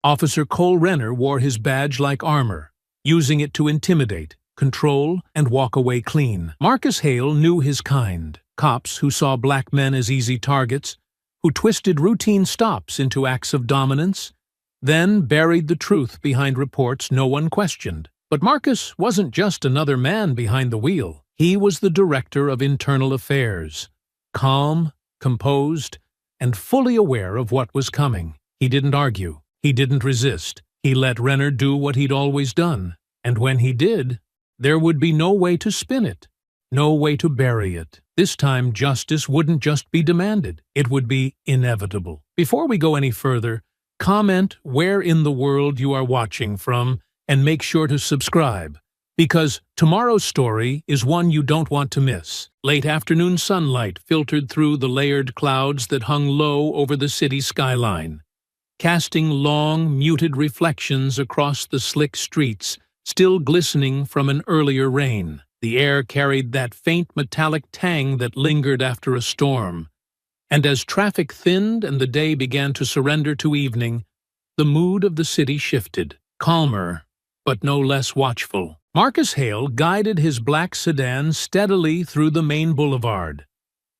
Officer Cole Renner wore his badge like armor, using it to intimidate, control, and walk away clean. Marcus Hale knew his kind. Cops who saw black men as easy targets, who twisted routine stops into acts of dominance, then buried the truth behind reports no one questioned. But Marcus wasn't just another man behind the wheel. He was the director of internal affairs, calm, composed, and fully aware of what was coming. He didn't argue. He didn't resist. He let Renner do what he'd always done. And when he did, there would be no way to spin it, no way to bury it. This time, justice wouldn't just be demanded. It would be inevitable. Before we go any further, comment where in the world you are watching from and make sure to subscribe, because tomorrow's story is one you don't want to miss. Late afternoon sunlight filtered through the layered clouds that hung low over the city skyline, casting long, muted reflections across the slick streets, still glistening from an earlier rain. The air carried that faint metallic tang that lingered after a storm. And as traffic thinned and the day began to surrender to evening, the mood of the city shifted, calmer, but no less watchful. Marcus Hale guided his black sedan steadily through the main boulevard,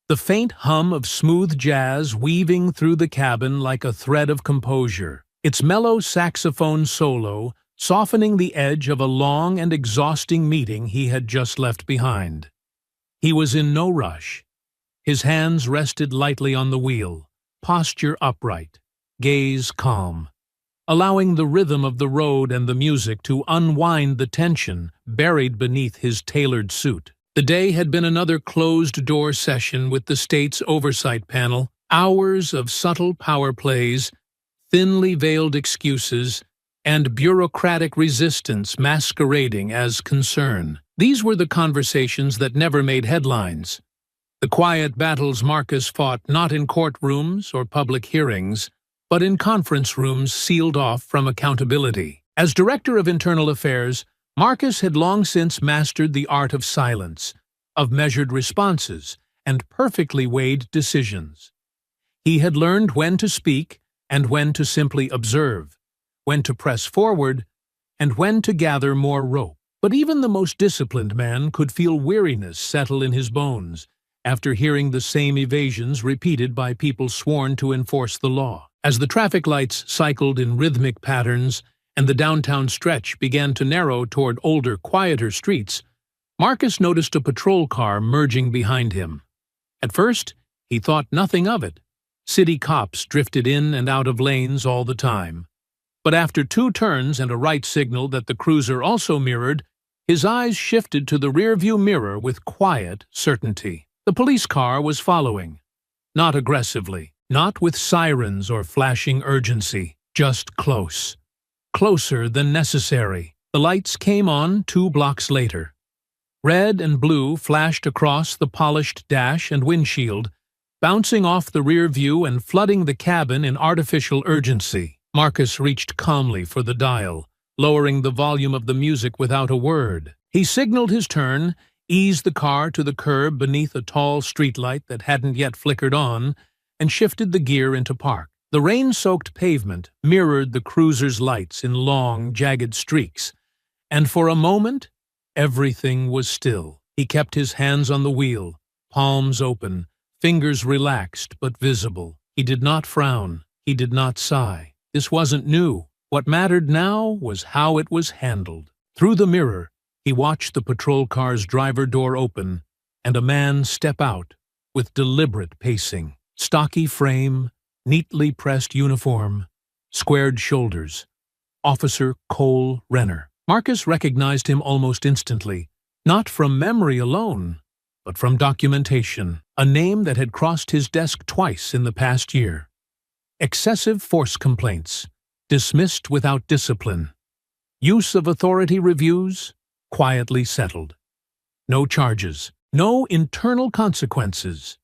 the faint hum of smooth jazz weaving through the cabin like a thread of composure, its mellow saxophone solo softening the edge of a long and exhausting meeting he had just left behind. He was in no rush. His hands rested lightly on the wheel, posture upright, gaze calm, allowing the rhythm of the road and the music to unwind the tension buried beneath his tailored suit. The day had been another closed-door session with the state's oversight panel, hours of subtle power plays, thinly veiled excuses, and bureaucratic resistance masquerading as concern. These were the conversations that never made headlines. The quiet battles Marcus fought not in courtrooms or public hearings, but in conference rooms sealed off from accountability. As Director of Internal Affairs, Marcus had long since mastered the art of silence, of measured responses, and perfectly weighed decisions. He had learned when to speak and when to simply observe, when to press forward, and when to gather more rope. But even the most disciplined man could feel weariness settle in his bones after hearing the same evasions repeated by people sworn to enforce the law. As the traffic lights cycled in rhythmic patterns and the downtown stretch began to narrow toward older, quieter streets, Marcus noticed a patrol car merging behind him. At first, he thought nothing of it. City cops drifted in and out of lanes all the time. But after 2 turns and a right signal that the cruiser also mirrored, his eyes shifted to the rearview mirror with quiet certainty. The police car was following, not aggressively, not with sirens or flashing urgency, just close. Closer than necessary. The lights came on 2 blocks later. Red and blue flashed across the polished dash and windshield, bouncing off the rear view and flooding the cabin in artificial urgency. Marcus reached calmly for the dial, lowering the volume of the music without a word. He signaled his turn, eased the car to the curb beneath a tall streetlight that hadn't yet flickered on, and shifted the gear into park. The rain-soaked pavement mirrored the cruiser's lights in long, jagged streaks, and for a moment, everything was still. He kept his hands on the wheel, palms open, fingers relaxed but visible. He did not frown. He did not sigh. This wasn't new. What mattered now was how it was handled. Through the mirror, he watched the patrol car's driver door open and a man step out with deliberate pacing. Stocky frame, neatly pressed uniform, squared shoulders. Officer Cole Renner. Marcus recognized him almost instantly, not from memory alone, but from documentation, a name that had crossed his desk twice in the past year. Excessive force complaints, dismissed without discipline. Use of authority reviews, quietly settled. No charges, no internal consequences.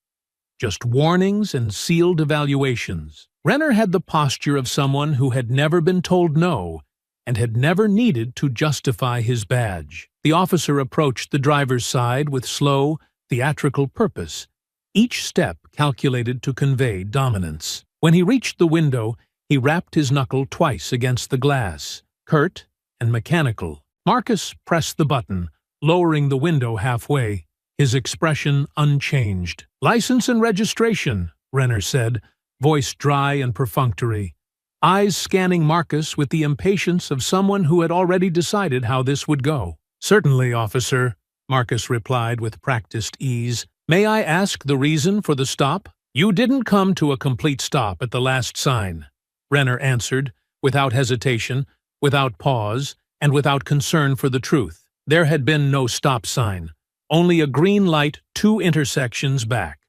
Just warnings and sealed evaluations. Renner had the posture of someone who had never been told no and had never needed to justify his badge. The officer approached the driver's side with slow, theatrical purpose, each step calculated to convey dominance. When he reached the window, He rapped his knuckle twice against the glass, curt and mechanical. Marcus pressed the button, lowering the window halfway, his expression unchanged. "License and registration," Renner said, voice dry and perfunctory, eyes scanning Marcus with the impatience of someone who had already decided how this would go. "Certainly, officer," Marcus replied with practiced ease. "May I ask the reason for the stop?" "You didn't come to a complete stop at the last sign," Renner answered, without hesitation, without pause, and without concern for the truth. There had been no stop sign, only a green light 2 intersections back.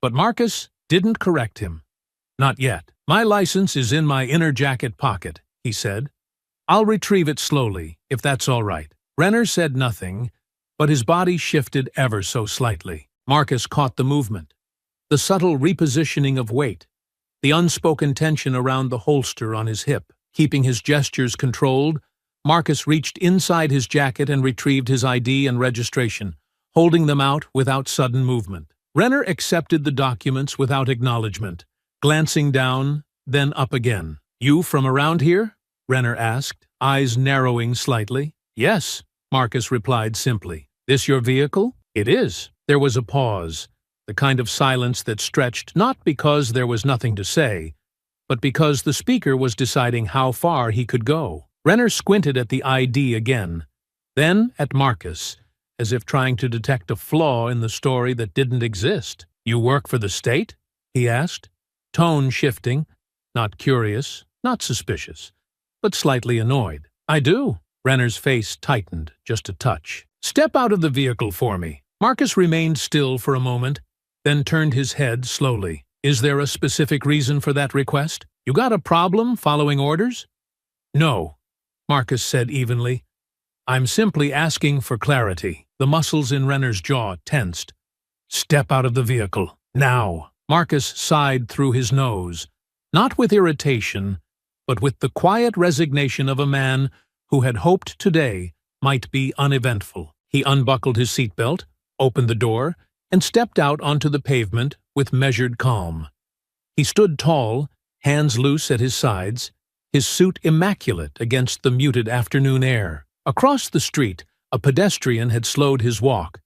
But Marcus didn't correct him. "Not yet. My license is in my inner jacket pocket," he said. "I'll retrieve it slowly, if that's all right." Renner said nothing, but his body shifted ever so slightly. Marcus caught the movement, the subtle repositioning of weight, the unspoken tension around the holster on his hip. Keeping his gestures controlled, Marcus reached inside his jacket and retrieved his ID and registration, holding them out without sudden movement. Renner accepted the documents without acknowledgement, glancing down, then up again. "You from around here?" Renner asked, eyes narrowing slightly. "Yes," Marcus replied simply. "This your vehicle?" "It is." There was a pause, the kind of silence that stretched not because there was nothing to say, but because the speaker was deciding how far he could go. Renner squinted at the ID again, then at Marcus, as if trying to detect a flaw in the story that didn't exist. "You work for the state?" he asked, tone shifting, not curious, not suspicious, but slightly annoyed. "I do." Renner's face tightened just a touch. "Step out of the vehicle for me." Marcus remained still for a moment, then turned his head slowly. "Is there a specific reason for that request? You got a problem following orders?" "No," Marcus said evenly. "I'm simply asking for clarity." The muscles in Renner's jaw tensed. "Step out of the vehicle, now." Marcus sighed through his nose, not with irritation, but with the quiet resignation of a man who had hoped today might be uneventful. He unbuckled his seatbelt, opened the door, and stepped out onto the pavement with measured calm. He stood tall, hands loose at his sides, his suit immaculate against the muted afternoon air. Across the street, a pedestrian had slowed his walk.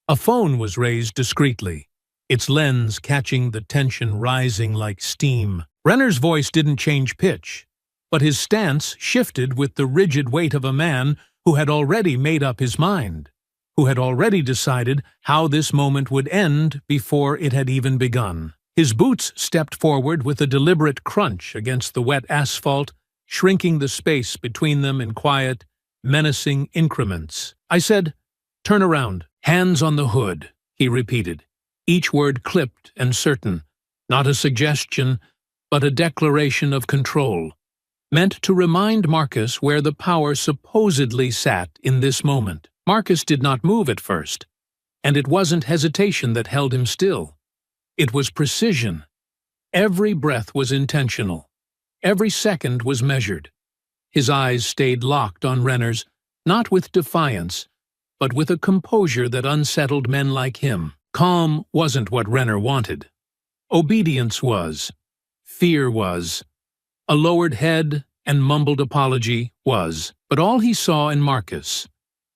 A phone was raised discreetly, its lens catching the tension rising like steam. Renner's voice didn't change pitch, but his stance shifted with the rigid weight of a man who had already made up his mind, who had already decided how this moment would end before it had even begun. His boots stepped forward with a deliberate crunch against the wet asphalt, shrinking the space between them in quiet, menacing increments. "I said, turn around. Hands on the hood," he repeated, each word clipped and certain, not a suggestion, but a declaration of control, meant to remind Marcus where the power supposedly sat in this moment. Marcus did not move at first, and it wasn't hesitation that held him still. It was precision. Every breath was intentional. Every second was measured. His eyes stayed locked on Renner's, not with defiance, but with a composure that unsettled men like him. Calm wasn't what Renner wanted. Obedience was. Fear was. A lowered head and mumbled apology was. But all he saw in Marcus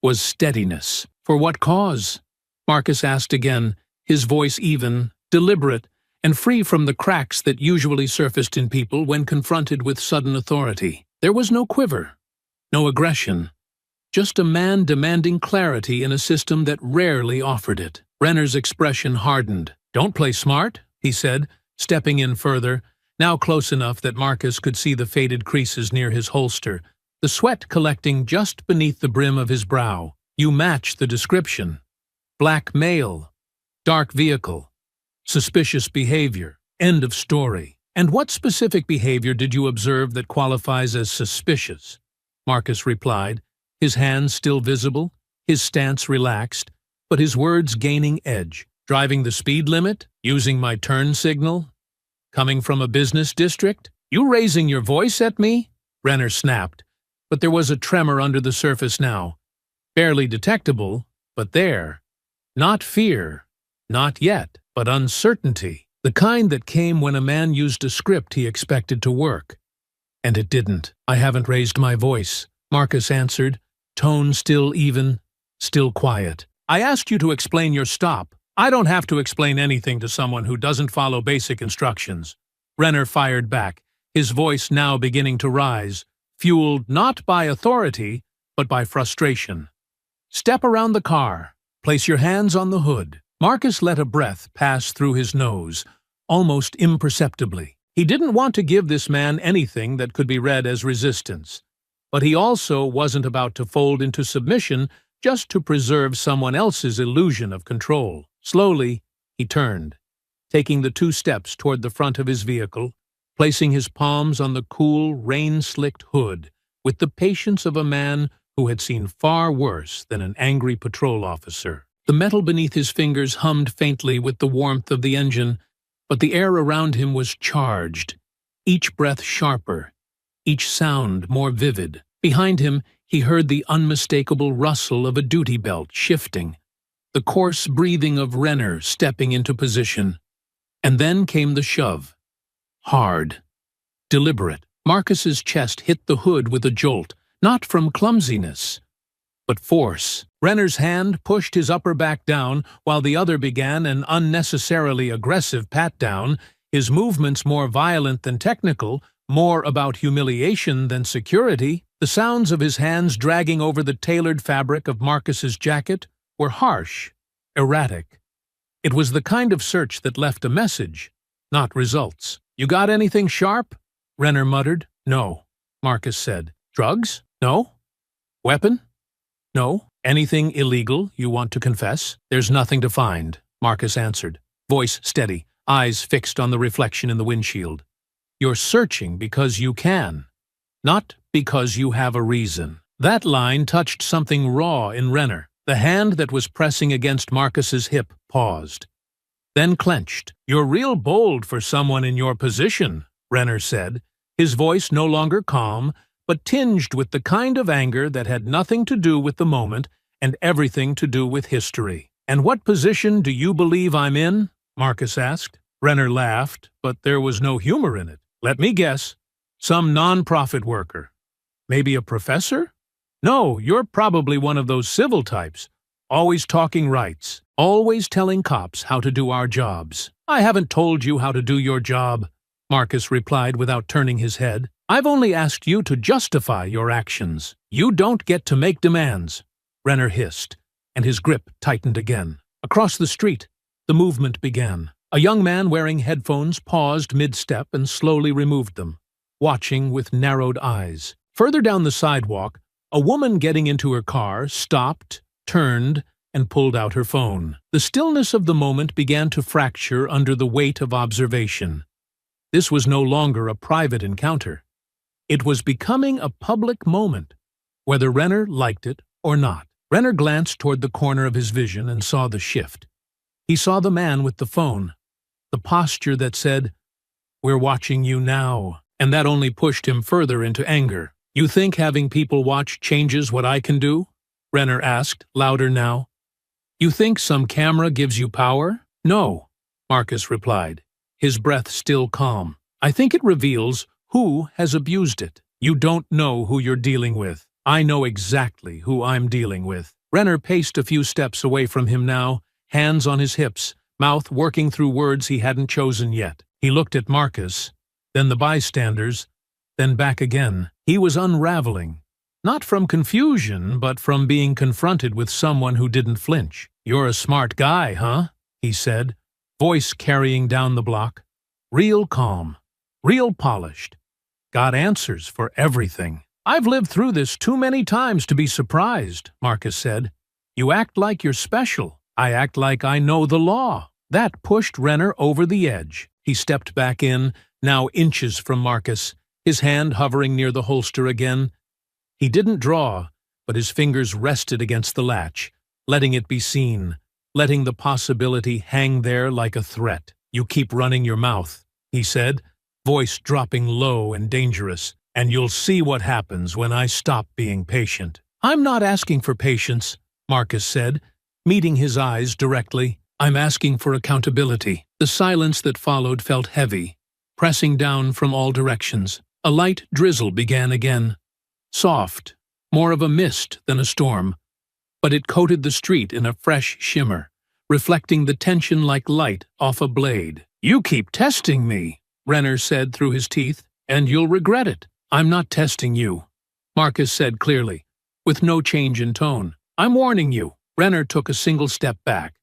was steadiness. "For what cause?" Marcus asked again, his voice even, deliberate, and free from the cracks that usually surfaced in people when confronted with sudden authority. There was no quiver, no aggression, just a man demanding clarity in a system that rarely offered it. Renner's expression hardened. "Don't play smart," he said, stepping in further, now close enough that Marcus could see the faded creases near his holster, the sweat collecting just beneath the brim of his brow. "You match the description. Black male, dark vehicle, suspicious behavior, end of story." "And what specific behavior did you observe that qualifies as suspicious?" Marcus replied, his hands still visible, his stance relaxed, but his words gaining edge. "Driving the speed limit? Using my turn signal? Coming from a business district? You raising your voice at me?" Renner snapped, but there was a tremor under the surface now. Barely detectable, but there. Not fear, not yet, but uncertainty. The kind that came when a man used a script he expected to work. And it didn't. I haven't raised my voice, Marcus answered, tone still even, still quiet. I asked you to explain your stop. I don't have to explain anything to someone who doesn't follow basic instructions. Renner fired back, his voice now beginning to rise, fueled not by authority, but by frustration. Step around the car. Place your hands on the hood. Marcus let a breath pass through his nose, almost imperceptibly. He didn't want to give this man anything that could be read as resistance, but he also wasn't about to fold into submission just to preserve someone else's illusion of control. Slowly, he turned, taking the 2 steps toward the front of his vehicle, placing his palms on the cool, rain-slicked hood with the patience of a man who had seen far worse than an angry patrol officer. The metal beneath his fingers hummed faintly with the warmth of the engine, but the air around him was charged, each breath sharper, each sound more vivid. Behind him, he heard the unmistakable rustle of a duty belt shifting, the coarse breathing of Renner stepping into position. And then came the shove. Hard, deliberate. Marcus's chest hit the hood with a jolt, not from clumsiness, but force. Renner's hand pushed his upper back down, while the other began an unnecessarily aggressive pat-down, his movements more violent than technical, more about humiliation than security. The sounds of his hands dragging over the tailored fabric of Marcus's jacket were harsh, erratic. It was the kind of search that left a message, not results. "You got anything sharp?" Renner muttered. "No," Marcus said. "Drugs? No. Weapon? No. Anything illegal you want to confess?" "There's nothing to find," Marcus answered, voice steady, eyes fixed on the reflection in the windshield. "You're searching because you can, not because you have a reason." That line touched something raw in Renner. The hand that was pressing against Marcus's hip paused, then clenched. "You're real bold for someone in your position," Renner said, his voice no longer calm, but tinged with the kind of anger that had nothing to do with the moment and everything to do with history. "And what position do you believe I'm in?" Marcus asked. Renner laughed, but there was no humor in it. "Let me guess. Some non-profit worker. Maybe a professor? No, you're probably one of those civil types, always talking rights, always telling cops how to do our jobs." "I haven't told you how to do your job," Marcus replied without turning his head. "I've only asked you to justify your actions. You don't get to make demands," Renner hissed, and his grip tightened again. Across the street, the movement began. A young man wearing headphones paused mid-step and slowly removed them, watching with narrowed eyes. Further down the sidewalk, a woman getting into her car stopped, turned, and pulled out her phone. The stillness of the moment began to fracture under the weight of observation. This was no longer a private encounter. It was becoming a public moment, whether Renner liked it or not. Renner glanced toward the corner of his vision and saw the shift. He saw the man with the phone, the posture that said, "We're watching you now," and that only pushed him further into anger. "You think having people watch changes what I can do?" Renner asked, louder now. "You think some camera gives you power?" "No," Marcus replied, his breath still calm. "I think it reveals who has abused it. You don't know who you're dealing with. I know exactly who I'm dealing with." Renner paced a few steps away from him now, hands on his hips, mouth working through words he hadn't chosen yet. He looked at Marcus, then the bystanders, then back again. He was unraveling, not from confusion, but from being confronted with someone who didn't flinch. "You're a smart guy, huh?" he said, voice carrying down the block. "Real calm, real polished. Got answers for everything." "I've lived through this too many times to be surprised," Marcus said. "You act like you're special. I act like I know the law." That pushed Renner over the edge. He stepped back in, now inches from Marcus, his hand hovering near the holster again. He didn't draw, but his fingers rested against the latch, letting it be seen, letting the possibility hang there like a threat. "You keep running your mouth," he said, voice dropping low and dangerous, "and you'll see what happens when I stop being patient." "I'm not asking for patience," Marcus said, meeting his eyes directly. "I'm asking for accountability." The silence that followed felt heavy, pressing down from all directions. A light drizzle began again, soft, more of a mist than a storm, but it coated the street in a fresh shimmer, reflecting the tension like light off a blade. "You keep testing me," Renner said through his teeth, "and you'll regret it." "I'm not testing you," Marcus said clearly, with no change in tone. "I'm warning you." Renner took a single step back,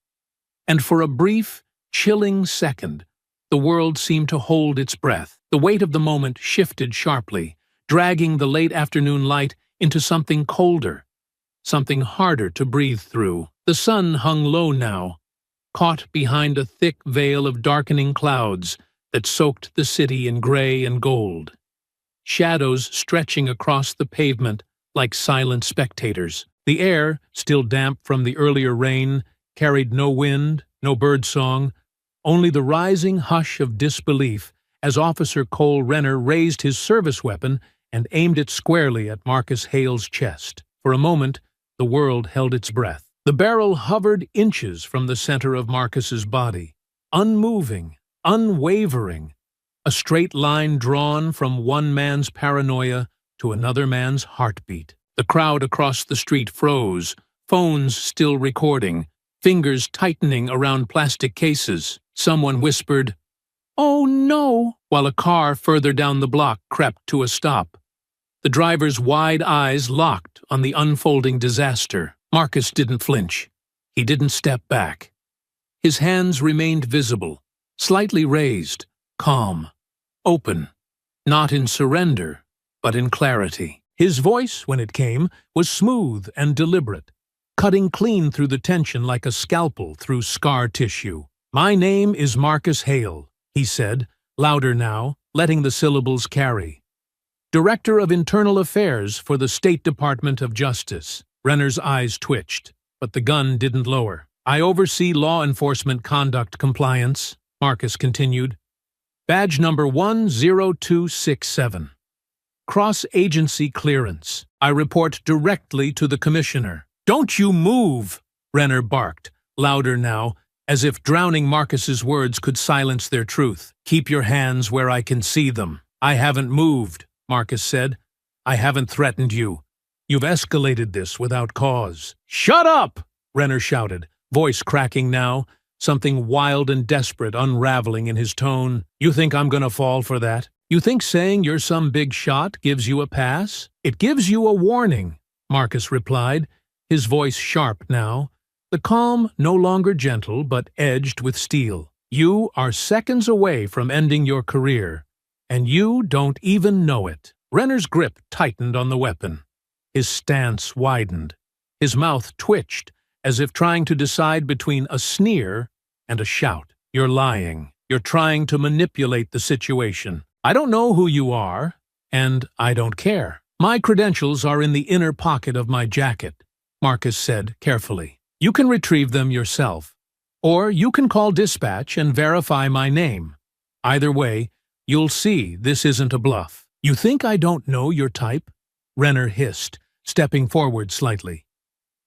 and for a brief, chilling second, the world seemed to hold its breath. The weight of the moment shifted sharply, dragging the late afternoon light into something colder, something harder to breathe through. The sun hung low now, caught behind a thick veil of darkening clouds that soaked the city in gray and gold, shadows stretching across the pavement like silent spectators. The air, still damp from the earlier rain, carried no wind, no birdsong, only the rising hush of disbelief as Officer Cole Renner raised his service weapon and aimed it squarely at Marcus Hale's chest. For a moment, the world held its breath. The barrel hovered inches from the center of Marcus's body, unmoving, unwavering, a straight line drawn from one man's paranoia to another man's heartbeat. The crowd across the street froze, phones still recording, fingers tightening around plastic cases. Someone whispered, "Oh no," while a car further down the block crept to a stop. The driver's wide eyes locked on the unfolding disaster. Marcus didn't flinch. He didn't step back. His hands remained visible, slightly raised, calm, open, not in surrender, but in clarity. His voice, when it came, was smooth and deliberate, cutting clean through the tension like a scalpel through scar tissue. "My name is Marcus Hale," he said, louder now, letting the syllables carry. "Director of Internal Affairs for the State Department of Justice." Renner's eyes twitched, but the gun didn't lower. "I oversee law enforcement conduct compliance," Marcus continued. "Badge number 10267. Cross-agency clearance. I report directly to the Commissioner." "Don't you move!" Renner barked, louder now, as if drowning Marcus's words could silence their truth. "Keep your hands where I can see them." "I haven't moved," Marcus said. "I haven't threatened you. You've escalated this without cause." "Shut up!" Renner shouted, voice cracking now, something wild and desperate unraveling in his tone. "You think I'm gonna fall for that? You think saying you're some big shot gives you a pass? It gives you a warning," Marcus replied, his voice sharp now, the calm no longer gentle but edged with steel. "You are seconds away from ending your career, and you don't even know it." Renner's grip tightened on the weapon. His stance widened. His mouth twitched, as if trying to decide between a sneer and a shout. "You're lying. You're trying to manipulate the situation. I don't know who you are, and I don't care. My credentials are in the inner pocket of my jacket," Marcus said carefully. "You can retrieve them yourself, or you can call dispatch and verify my name. Either way, you'll see this isn't a bluff." "You think I don't know your type?" Renner hissed, stepping forward slightly.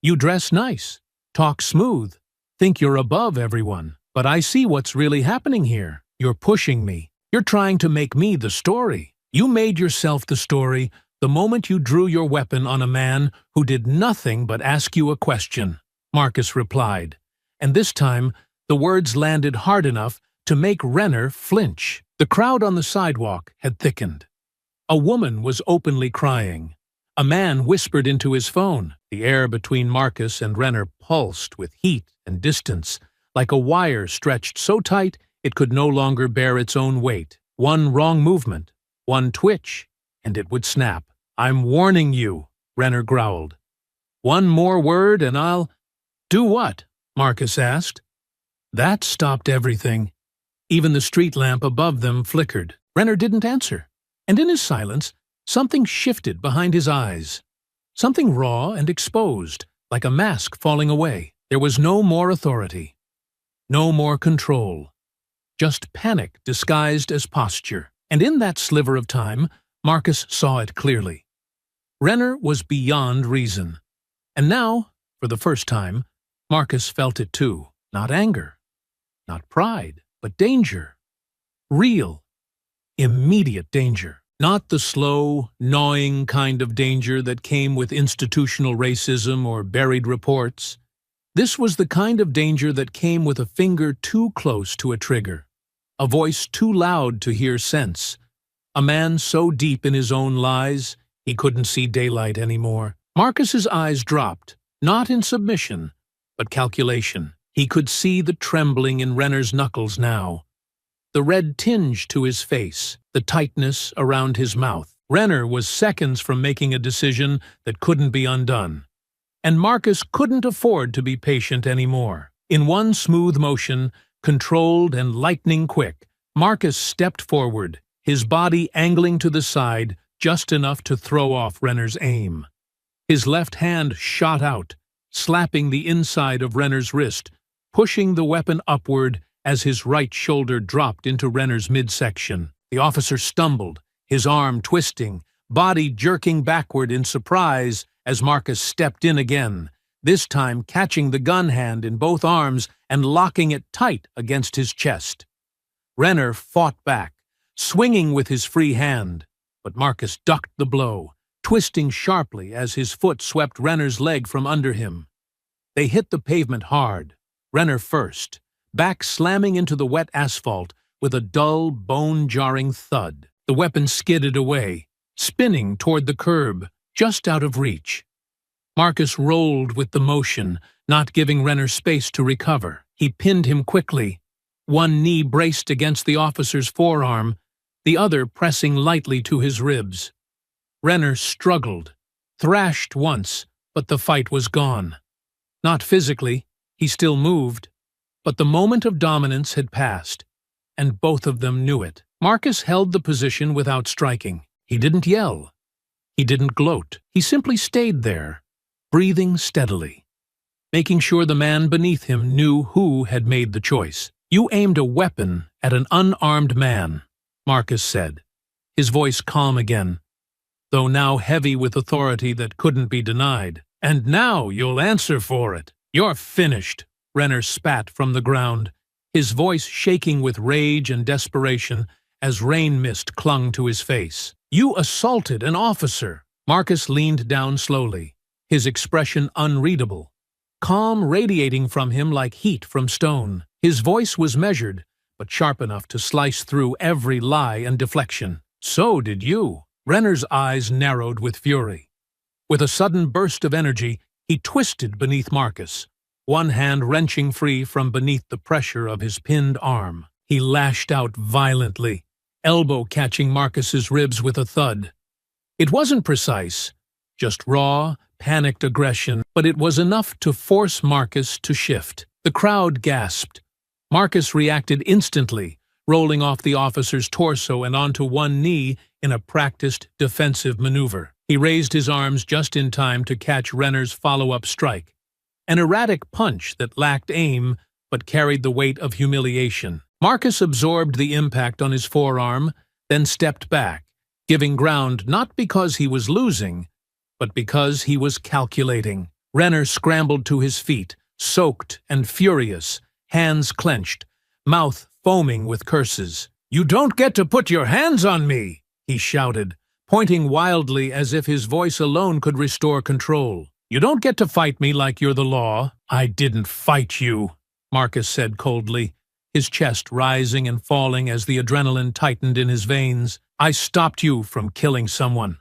"You dress nice, talk smooth, think you're above everyone. But I see what's really happening here. You're pushing me. You're trying to make me the story. You made yourself the story the moment you drew your weapon on a man who did nothing but ask you a question," Marcus replied, and this time the words landed hard enough to make Renner flinch. The crowd on the sidewalk had thickened. A woman was openly crying. A man whispered into his phone. The air between Marcus and Renner pulsed with heat and distance, like a wire stretched so tight it could no longer bear its own weight. One wrong movement, one twitch, and it would snap. "I'm warning you," Renner growled. "One more word and I'll—" "Do what?" Marcus asked. That stopped everything. Even the street lamp above them flickered. Renner didn't answer, and in his silence, something shifted behind his eyes. Something raw and exposed, like a mask falling away. There was no more authority. No more control. Just panic disguised as posture. And in that sliver of time, Marcus saw it clearly. Renner was beyond reason. And now, for the first time, Marcus felt it too. Not anger, not pride, but danger. Real, immediate danger. Not the slow, gnawing kind of danger that came with institutional racism or buried reports. This was the kind of danger that came with a finger too close to a trigger, a voice too loud to hear sense, a man so deep in his own lies he couldn't see daylight anymore. Marcus's eyes dropped, not in submission, but calculation. He could see the trembling in Renner's knuckles now, the red tinge to his face, the tightness around his mouth. Renner was seconds from making a decision that couldn't be undone, and Marcus couldn't afford to be patient anymore. In one smooth motion, controlled and lightning quick, Marcus stepped forward, his body angling to the side just enough to throw off Renner's aim. His left hand shot out, slapping the inside of Renner's wrist, pushing the weapon upward as his right shoulder dropped into Renner's midsection. The officer stumbled, his arm twisting, body jerking backward in surprise as Marcus stepped in again, this time catching the gun hand in both arms and locking it tight against his chest. Renner fought back, swinging with his free hand, but Marcus ducked the blow, twisting sharply as his foot swept Renner's leg from under him. They hit the pavement hard, Renner first, back slamming into the wet asphalt with a dull, bone-jarring thud. The weapon skidded away, spinning toward the curb, just out of reach. Marcus rolled with the motion, not giving Renner space to recover. He pinned him quickly, one knee braced against the officer's forearm, the other pressing lightly to his ribs. Renner struggled, thrashed once, but the fight was gone. Not physically, he still moved, but the moment of dominance had passed, and both of them knew it. Marcus held the position without striking. He didn't yell. He didn't gloat. He simply stayed there, breathing steadily, making sure the man beneath him knew who had made the choice. "You aimed a weapon at an unarmed man," Marcus said, his voice calm again, though now heavy with authority that couldn't be denied. "And now you'll answer for it. You're finished." Renner spat from the ground, his voice shaking with rage and desperation as rain mist clung to his face. "You assaulted an officer." Marcus leaned down slowly, his expression unreadable, calm radiating from him like heat from stone. His voice was measured, but sharp enough to slice through every lie and deflection. "So did you." Renner's eyes narrowed with fury. With a sudden burst of energy, he twisted beneath Marcus, one hand wrenching free from beneath the pressure of his pinned arm. He lashed out violently, elbow catching Marcus's ribs with a thud. It wasn't precise, just raw, panicked aggression, but it was enough to force Marcus to shift. The crowd gasped. Marcus reacted instantly, rolling off the officer's torso and onto one knee in a practiced defensive maneuver. He raised his arms just in time to catch Renner's follow-up strike, an erratic punch that lacked aim but carried the weight of humiliation. Marcus absorbed the impact on his forearm, then stepped back, giving ground not because he was losing, but because he was calculating. Renner scrambled to his feet, soaked and furious, hands clenched, mouth foaming with curses. "You don't get to put your hands on me!" he shouted, pointing wildly as if his voice alone could restore control. "You don't get to fight me like you're the law." "I didn't fight you," Marcus said coldly, his chest rising and falling as the adrenaline tightened in his veins. "I stopped you from killing someone."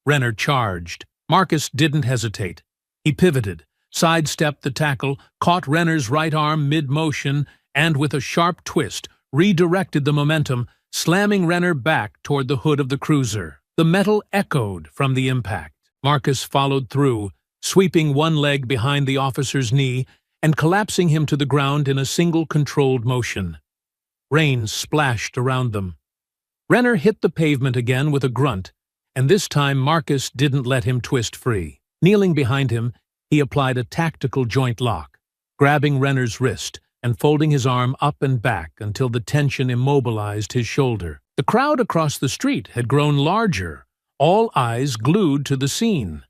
Renner charged. Marcus didn't hesitate. He pivoted, sidestepped the tackle, caught Renner's right arm mid-motion, and with a sharp twist, redirected the momentum, slamming Renner back toward the hood of the cruiser. The metal echoed from the impact. Marcus followed through, sweeping one leg behind the officer's knee and collapsing him to the ground in a single controlled motion. Rain splashed around them. Renner hit the pavement again with a grunt, and this time Marcus didn't let him twist free. Kneeling behind him, he applied a tactical joint lock, grabbing Renner's wrist and folding his arm up and back until the tension immobilized his shoulder. The crowd across the street had grown larger, all eyes glued to the scene.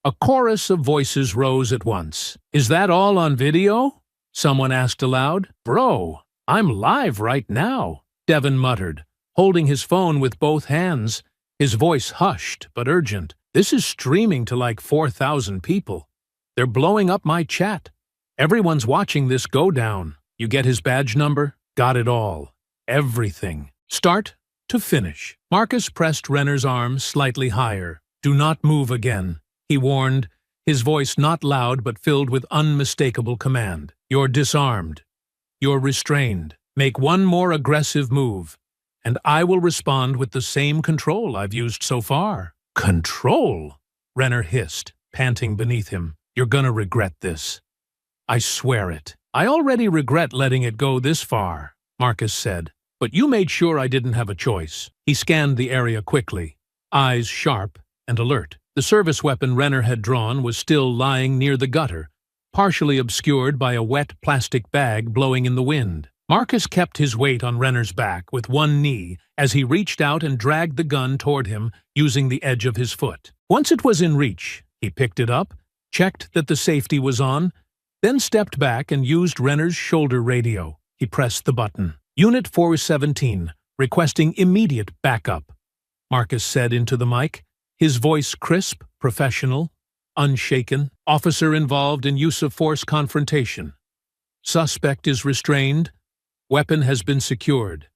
A chorus of voices rose at once. "Is that all on video?" someone asked aloud. "Bro, I'm live right now," Devin muttered, holding his phone with both hands, His voice hushed but urgent. "This is streaming to like 4,000 people. They're blowing up my chat. Everyone's watching this go down. You get his badge number? Got it all. Everything. Start to finish." Marcus pressed Renner's arm slightly higher. "Do not move again," he warned, his voice not loud but filled with unmistakable command. "You're disarmed. You're restrained. Make one more aggressive move, and I will respond with the same control I've used so far." "Control?" Renner hissed, panting beneath him. "You're gonna regret this. I swear it." "I already regret letting it go this far," Marcus said. "But you made sure I didn't have a choice." He scanned the area quickly, eyes sharp and alert. The service weapon Renner had drawn was still lying near the gutter, partially obscured by a wet plastic bag blowing in the wind. Marcus kept his weight on Renner's back with one knee as he reached out and dragged the gun toward him using the edge of his foot. Once it was in reach, he picked it up, checked that the safety was on, then stepped back and used Renner's shoulder radio. He pressed the button. "Unit 417, requesting immediate backup," Marcus said into the mic, his voice crisp, professional, unshaken. "Officer involved in use of force confrontation. Suspect is restrained. Weapon has been secured.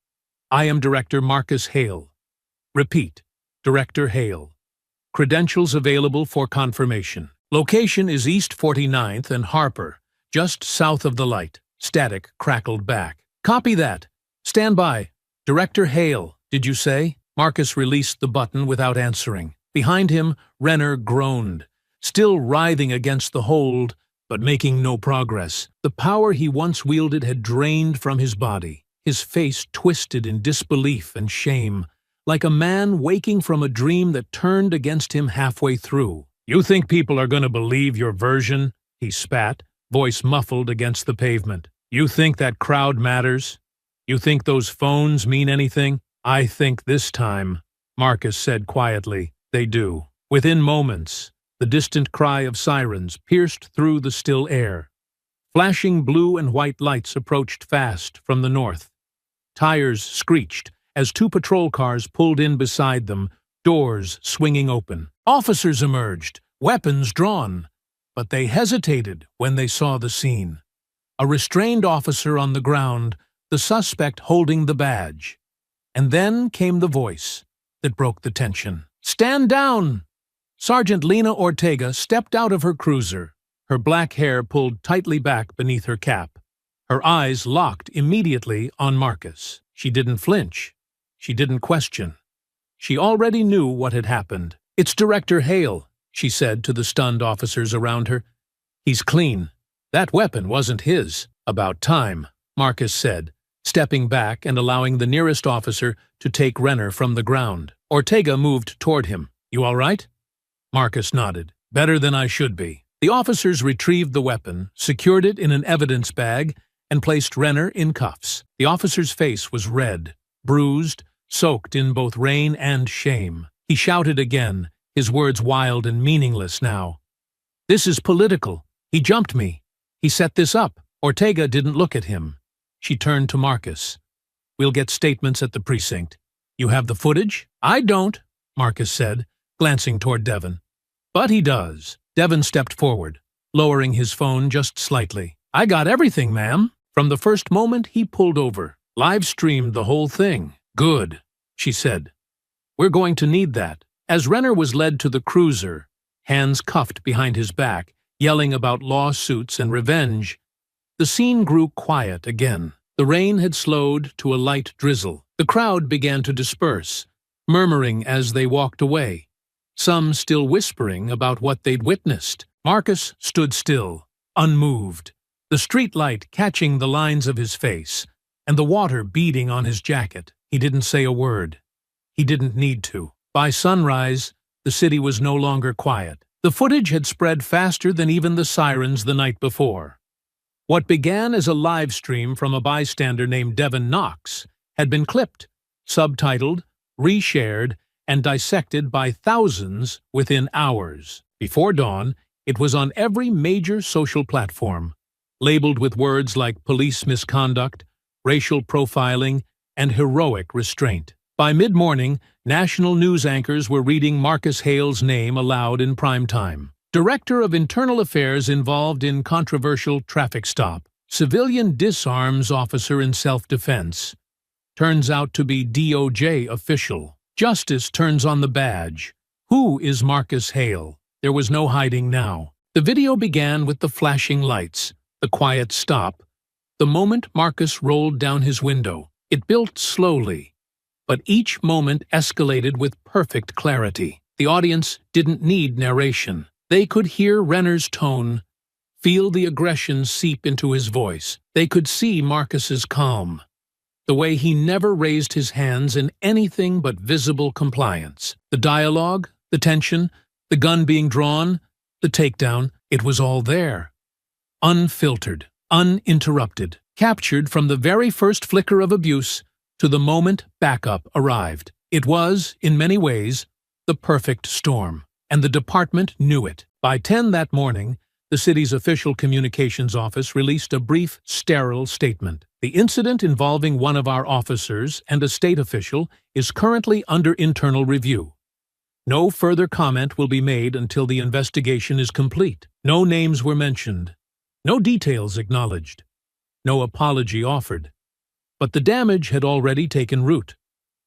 I am Director Marcus Hale. Repeat, Director Hale. Credentials available for confirmation. Location is East 49th and Harper, just south of the light." Static crackled back. "Copy that. Stand by. Director Hale, did you say?" Marcus released the button without answering. Behind him, Renner groaned, still writhing against the hold, but making no progress. The power he once wielded had drained from his body, his face twisted in disbelief and shame, like a man waking from a dream that turned against him halfway through. "You think people are going to believe your version?" he spat, voice muffled against the pavement. "You think that crowd matters? You think those phones mean anything?" "I think this time," Marcus said quietly, "they do." Within moments, the distant cry of sirens pierced through the still air. Flashing blue and white lights approached fast from the north. Tires screeched as two patrol cars pulled in beside them, doors swinging open. Officers emerged, weapons drawn, but they hesitated when they saw the scene. A restrained officer on the ground, the suspect holding the badge. And then came the voice that broke the tension. "Stand down!" Sergeant Lena Ortega stepped out of her cruiser, her black hair pulled tightly back beneath her cap. Her eyes locked immediately on Marcus. She didn't flinch. She didn't question. She already knew what had happened. "It's Director Hale," she said to the stunned officers around her. "He's clean. That weapon wasn't his." "About time," Marcus said, stepping back and allowing the nearest officer to take Renner from the ground. Ortega moved toward him. "You all right?" Marcus nodded. "Better than I should be." The officers retrieved the weapon, secured it in an evidence bag, and placed Renner in cuffs. The officer's face was red, bruised, soaked in both rain and shame. He shouted again, his words wild and meaningless now. "This is political. He jumped me. He set this up." Ortega didn't look at him. She turned to Marcus. "We'll get statements at the precinct. You have the footage?" "I don't," Marcus said, glancing toward Devon. "But he does." Devon stepped forward, lowering his phone just slightly. "I got everything, ma'am." From the first moment he pulled over. "Live-streamed the whole thing." "Good," she said. "We're going to need that." As Renner was led to the cruiser, hands cuffed behind his back, yelling about lawsuits and revenge, the scene grew quiet again. The rain had slowed to a light drizzle. The crowd began to disperse, murmuring as they walked away, some still whispering about what they'd witnessed. Marcus stood still, unmoved, the streetlight catching the lines of his face, and the water beading on his jacket. He didn't say a word. He didn't need to. By sunrise, the city was no longer quiet. The footage had spread faster than even the sirens the night before. What began as a live stream from a bystander named Devon Knox had been clipped, subtitled, reshared, and dissected by thousands within hours. Before dawn, it was on every major social platform, labeled with words like police misconduct, racial profiling, and heroic restraint. By mid-morning, national news anchors were reading Marcus Hale's name aloud in prime time. Director of Internal Affairs involved in controversial traffic stop. Civilian disarms officer in self-defense. Turns out to be DOJ official. Justice turns on the badge. Who is Marcus Hale? There was no hiding now. The video began with the flashing lights, the quiet stop. The moment Marcus rolled down his window, it built slowly, but each moment escalated with perfect clarity. The audience didn't need narration. They could hear Renner's tone, feel the aggression seep into his voice. They could see Marcus's calm, the way he never raised his hands in anything but visible compliance. The dialogue, the tension, the gun being drawn, the takedown, it was all there. Unfiltered, uninterrupted, captured from the very first flicker of abuse to the moment backup arrived. It was, in many ways, the perfect storm, and the department knew it. By 10 that morning, the city's official communications office released a brief, sterile statement. The incident involving one of our officers and a state official is currently under internal review. No further comment will be made until the investigation is complete. No names were mentioned. No details acknowledged. No apology offered. But the damage had already taken root.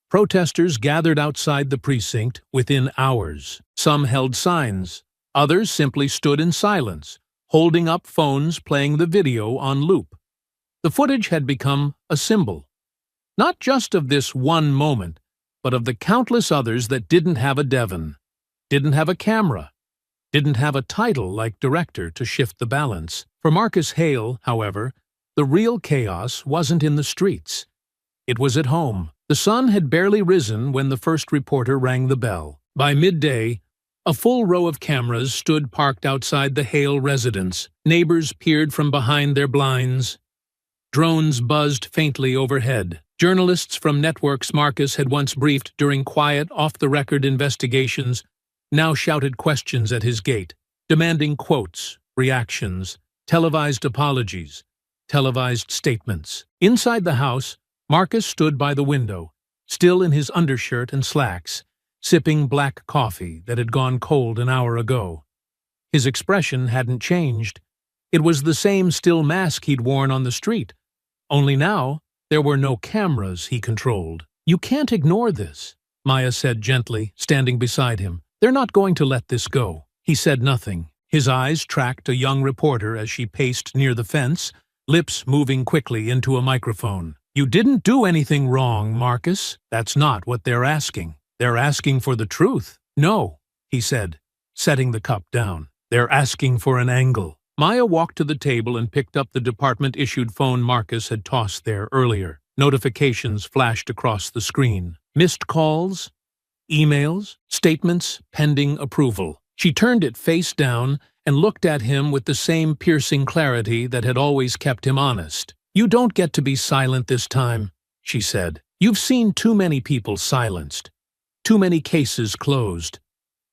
Protesters gathered outside the precinct within hours. Some held signs. Others simply stood in silence, holding up phones playing the video on loop. The footage had become a symbol, not just of this one moment, but of the countless others that didn't have a Devon, didn't have a camera, didn't have a title like director to shift the balance. For Marcus Hale, however, the real chaos wasn't in the streets. It was at home. The sun had barely risen when the first reporter rang the bell. By midday, a full row of cameras stood parked outside the Hale residence. Neighbors peered from behind their blinds. Drones buzzed faintly overhead. Journalists from networks Marcus had once briefed during quiet, off-the-record investigations now shouted questions at his gate, demanding quotes, reactions, televised apologies, televised statements. Inside the house, Marcus stood by the window, still in his undershirt and slacks, sipping black coffee that had gone cold an hour ago. His expression hadn't changed. It was the same still mask he'd worn on the street, only now there were no cameras he controlled. "You can't ignore this," Maya said gently, standing beside him. "They're not going to let this go." He said nothing. His eyes tracked a young reporter as she paced near the fence, lips moving quickly into a microphone. "You didn't do anything wrong, Marcus. That's not what they're asking. They're asking for the truth." "No," he said, setting the cup down. "They're asking for an angle." Maya walked to the table and picked up the department-issued phone Marcus had tossed there earlier. Notifications flashed across the screen. Missed calls, emails, statements pending approval. She turned it face down and looked at him with the same piercing clarity that had always kept him honest. "You don't get to be silent this time," she said. "You've seen too many people silenced, too many cases closed,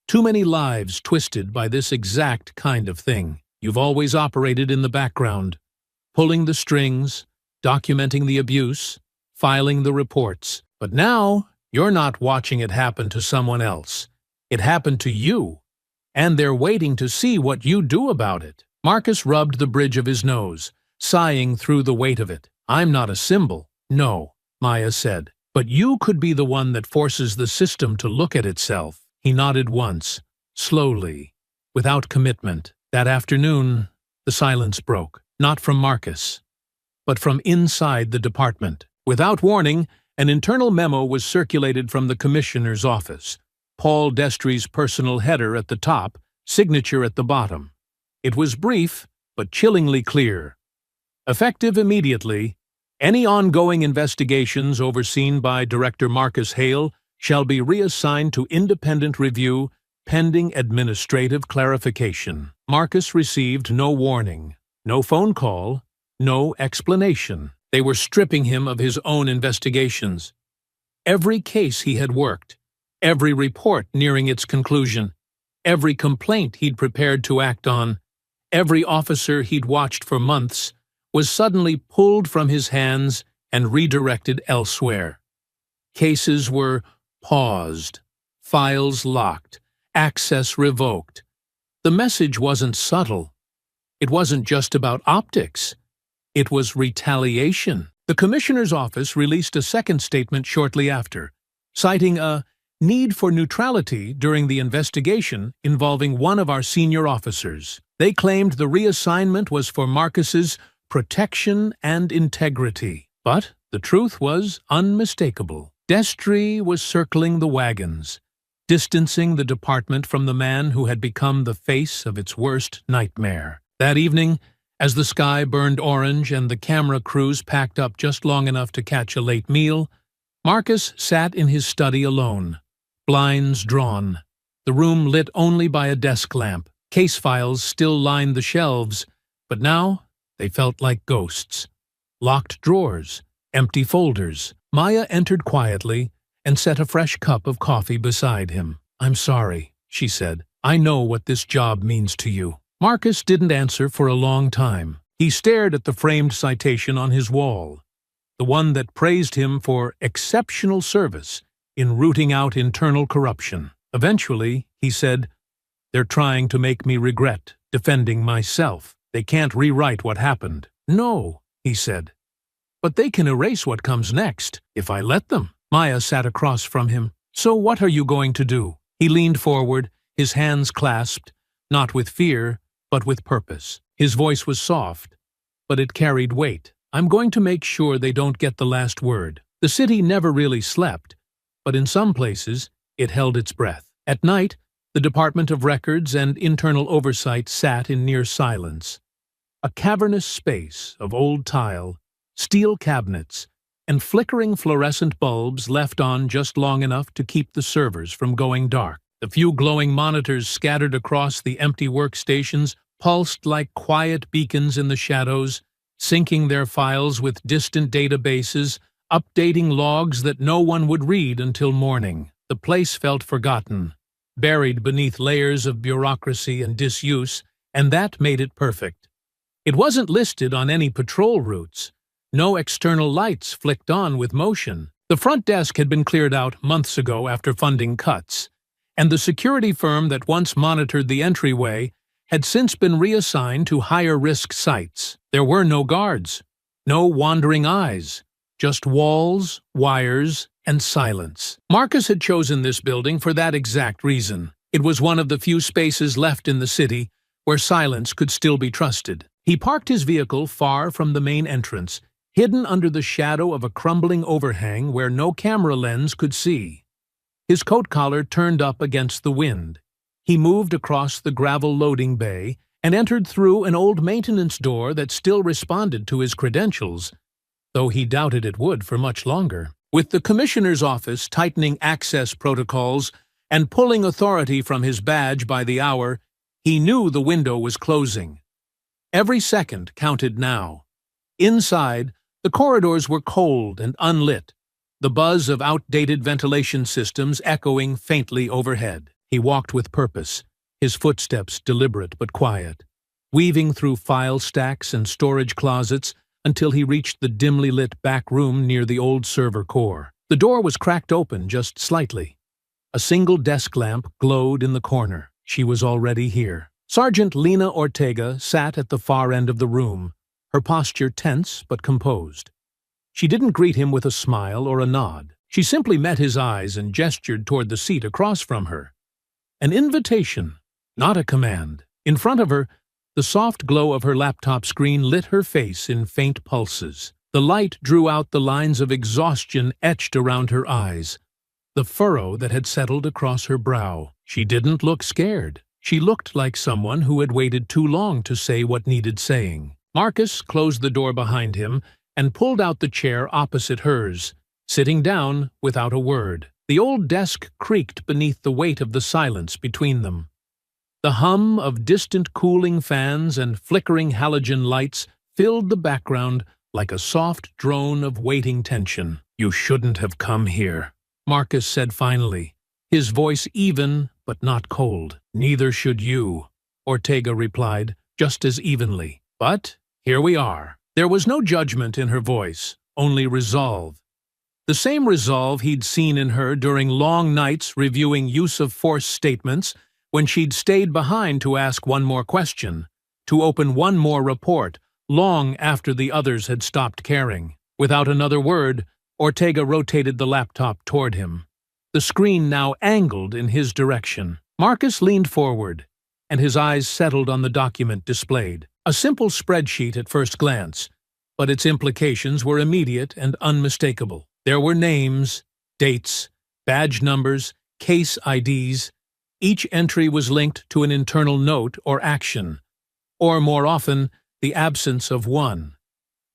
too many lives twisted by this exact kind of thing. You've always operated in the background, pulling the strings, documenting the abuse, filing the reports. But now, you're not watching it happen to someone else. It happened to you, and they're waiting to see what you do about it." Marcus rubbed the bridge of his nose, sighing through the weight of it. "I'm not a symbol." "No," Maya said. "But you could be the one that forces the system to look at itself." He nodded once, slowly, without commitment. That afternoon, the silence broke, not from Marcus, but from inside the department. Without warning, an internal memo was circulated from the commissioner's office. Paul Destry's personal header at the top, signature at the bottom. It was brief, but chillingly clear. Effective immediately, any ongoing investigations overseen by Director Marcus Hale shall be reassigned to independent review pending administrative clarification. Marcus received no warning, no phone call, no explanation. They were stripping him of his own investigations. Every case he had worked, every report nearing its conclusion, every complaint he'd prepared to act on, every officer he'd watched for months, was suddenly pulled from his hands and redirected elsewhere. Cases were paused, files locked, access revoked. The message wasn't subtle. It wasn't just about optics. It was retaliation. The commissioner's office released a second statement shortly after, citing a need for neutrality during the investigation involving one of our senior officers. They claimed the reassignment was for Marcus's protection and integrity. But the truth was unmistakable. Destry was circling the wagons, distancing the department from the man who had become the face of its worst nightmare. That evening, as the sky burned orange and the camera crews packed up just long enough to catch a late meal, Marcus sat in his study alone, blinds drawn, the room lit only by a desk lamp. Case files still lined the shelves, but now they felt like ghosts. Locked drawers, empty folders. Maya entered quietly and set a fresh cup of coffee beside him. "I'm sorry," she said. "I know what this job means to you." Marcus didn't answer for a long time. He stared at the framed citation on his wall, the one that praised him for exceptional service in rooting out internal corruption. Eventually, he said, "They're trying to make me regret defending myself. They can't rewrite what happened." "No," he said. "But they can erase what comes next, if I let them." Maya sat across from him. "So what are you going to do?" He leaned forward, his hands clasped, not with fear, but with purpose. His voice was soft, but it carried weight. "I'm going to make sure they don't get the last word." The city never really slept, but in some places it held its breath. At night, the Department of Records and Internal Oversight sat in near silence. A cavernous space of old tile, steel cabinets, and flickering fluorescent bulbs left on just long enough to keep the servers from going dark. The few glowing monitors scattered across the empty workstations pulsed like quiet beacons in the shadows, syncing their files with distant databases, updating logs that no one would read until morning. The place felt forgotten, buried beneath layers of bureaucracy and disuse, and that made it perfect. It wasn't listed on any patrol routes. No external lights flicked on with motion. The front desk had been cleared out months ago after funding cuts, and the security firm that once monitored the entryway had since been reassigned to higher-risk sites. There were no guards, no wandering eyes, just walls, wires, and silence. Marcus had chosen this building for that exact reason. It was one of the few spaces left in the city where silence could still be trusted. He parked his vehicle far from the main entrance, hidden under the shadow of a crumbling overhang where no camera lens could see. His coat collar turned up against the wind. He moved across the gravel loading bay and entered through an old maintenance door that still responded to his credentials, though he doubted it would for much longer. With the commissioner's office tightening access protocols and pulling authority from his badge by the hour, he knew the window was closing. Every second counted now. Inside, the corridors were cold and unlit, the buzz of outdated ventilation systems echoing faintly overhead. He walked with purpose, his footsteps deliberate but quiet, weaving through file stacks and storage closets until he reached the dimly lit back room near the old server core. The door was cracked open just slightly. A single desk lamp glowed in the corner. She was already here. Sergeant Lena Ortega sat at the far end of the room, her posture tense but composed. She didn't greet him with a smile or a nod. She simply met his eyes and gestured toward the seat across from her. An invitation, not a command. In front of her, the soft glow of her laptop screen lit her face in faint pulses. The light drew out the lines of exhaustion etched around her eyes, the furrow that had settled across her brow. She didn't look scared. She looked like someone who had waited too long to say what needed saying. Marcus closed the door behind him and pulled out the chair opposite hers, sitting down without a word. The old desk creaked beneath the weight of the silence between them. The hum of distant cooling fans and flickering halogen lights filled the background like a soft drone of waiting tension. "You shouldn't have come here," Marcus said finally, his voice even but not cold. "Neither should you," Ortega replied, just as evenly. "But here we are." There was no judgment in her voice, only resolve. The same resolve he'd seen in her during long nights reviewing use-of-force statements when she'd stayed behind to ask one more question, to open one more report, long after the others had stopped caring. Without another word, Ortega rotated the laptop toward him. The screen now angled in his direction. Marcus leaned forward, and his eyes settled on the document displayed. A simple spreadsheet at first glance, but its implications were immediate and unmistakable. There were names, dates, badge numbers, case IDs. Each entry was linked to an internal note or action, or more often, the absence of one.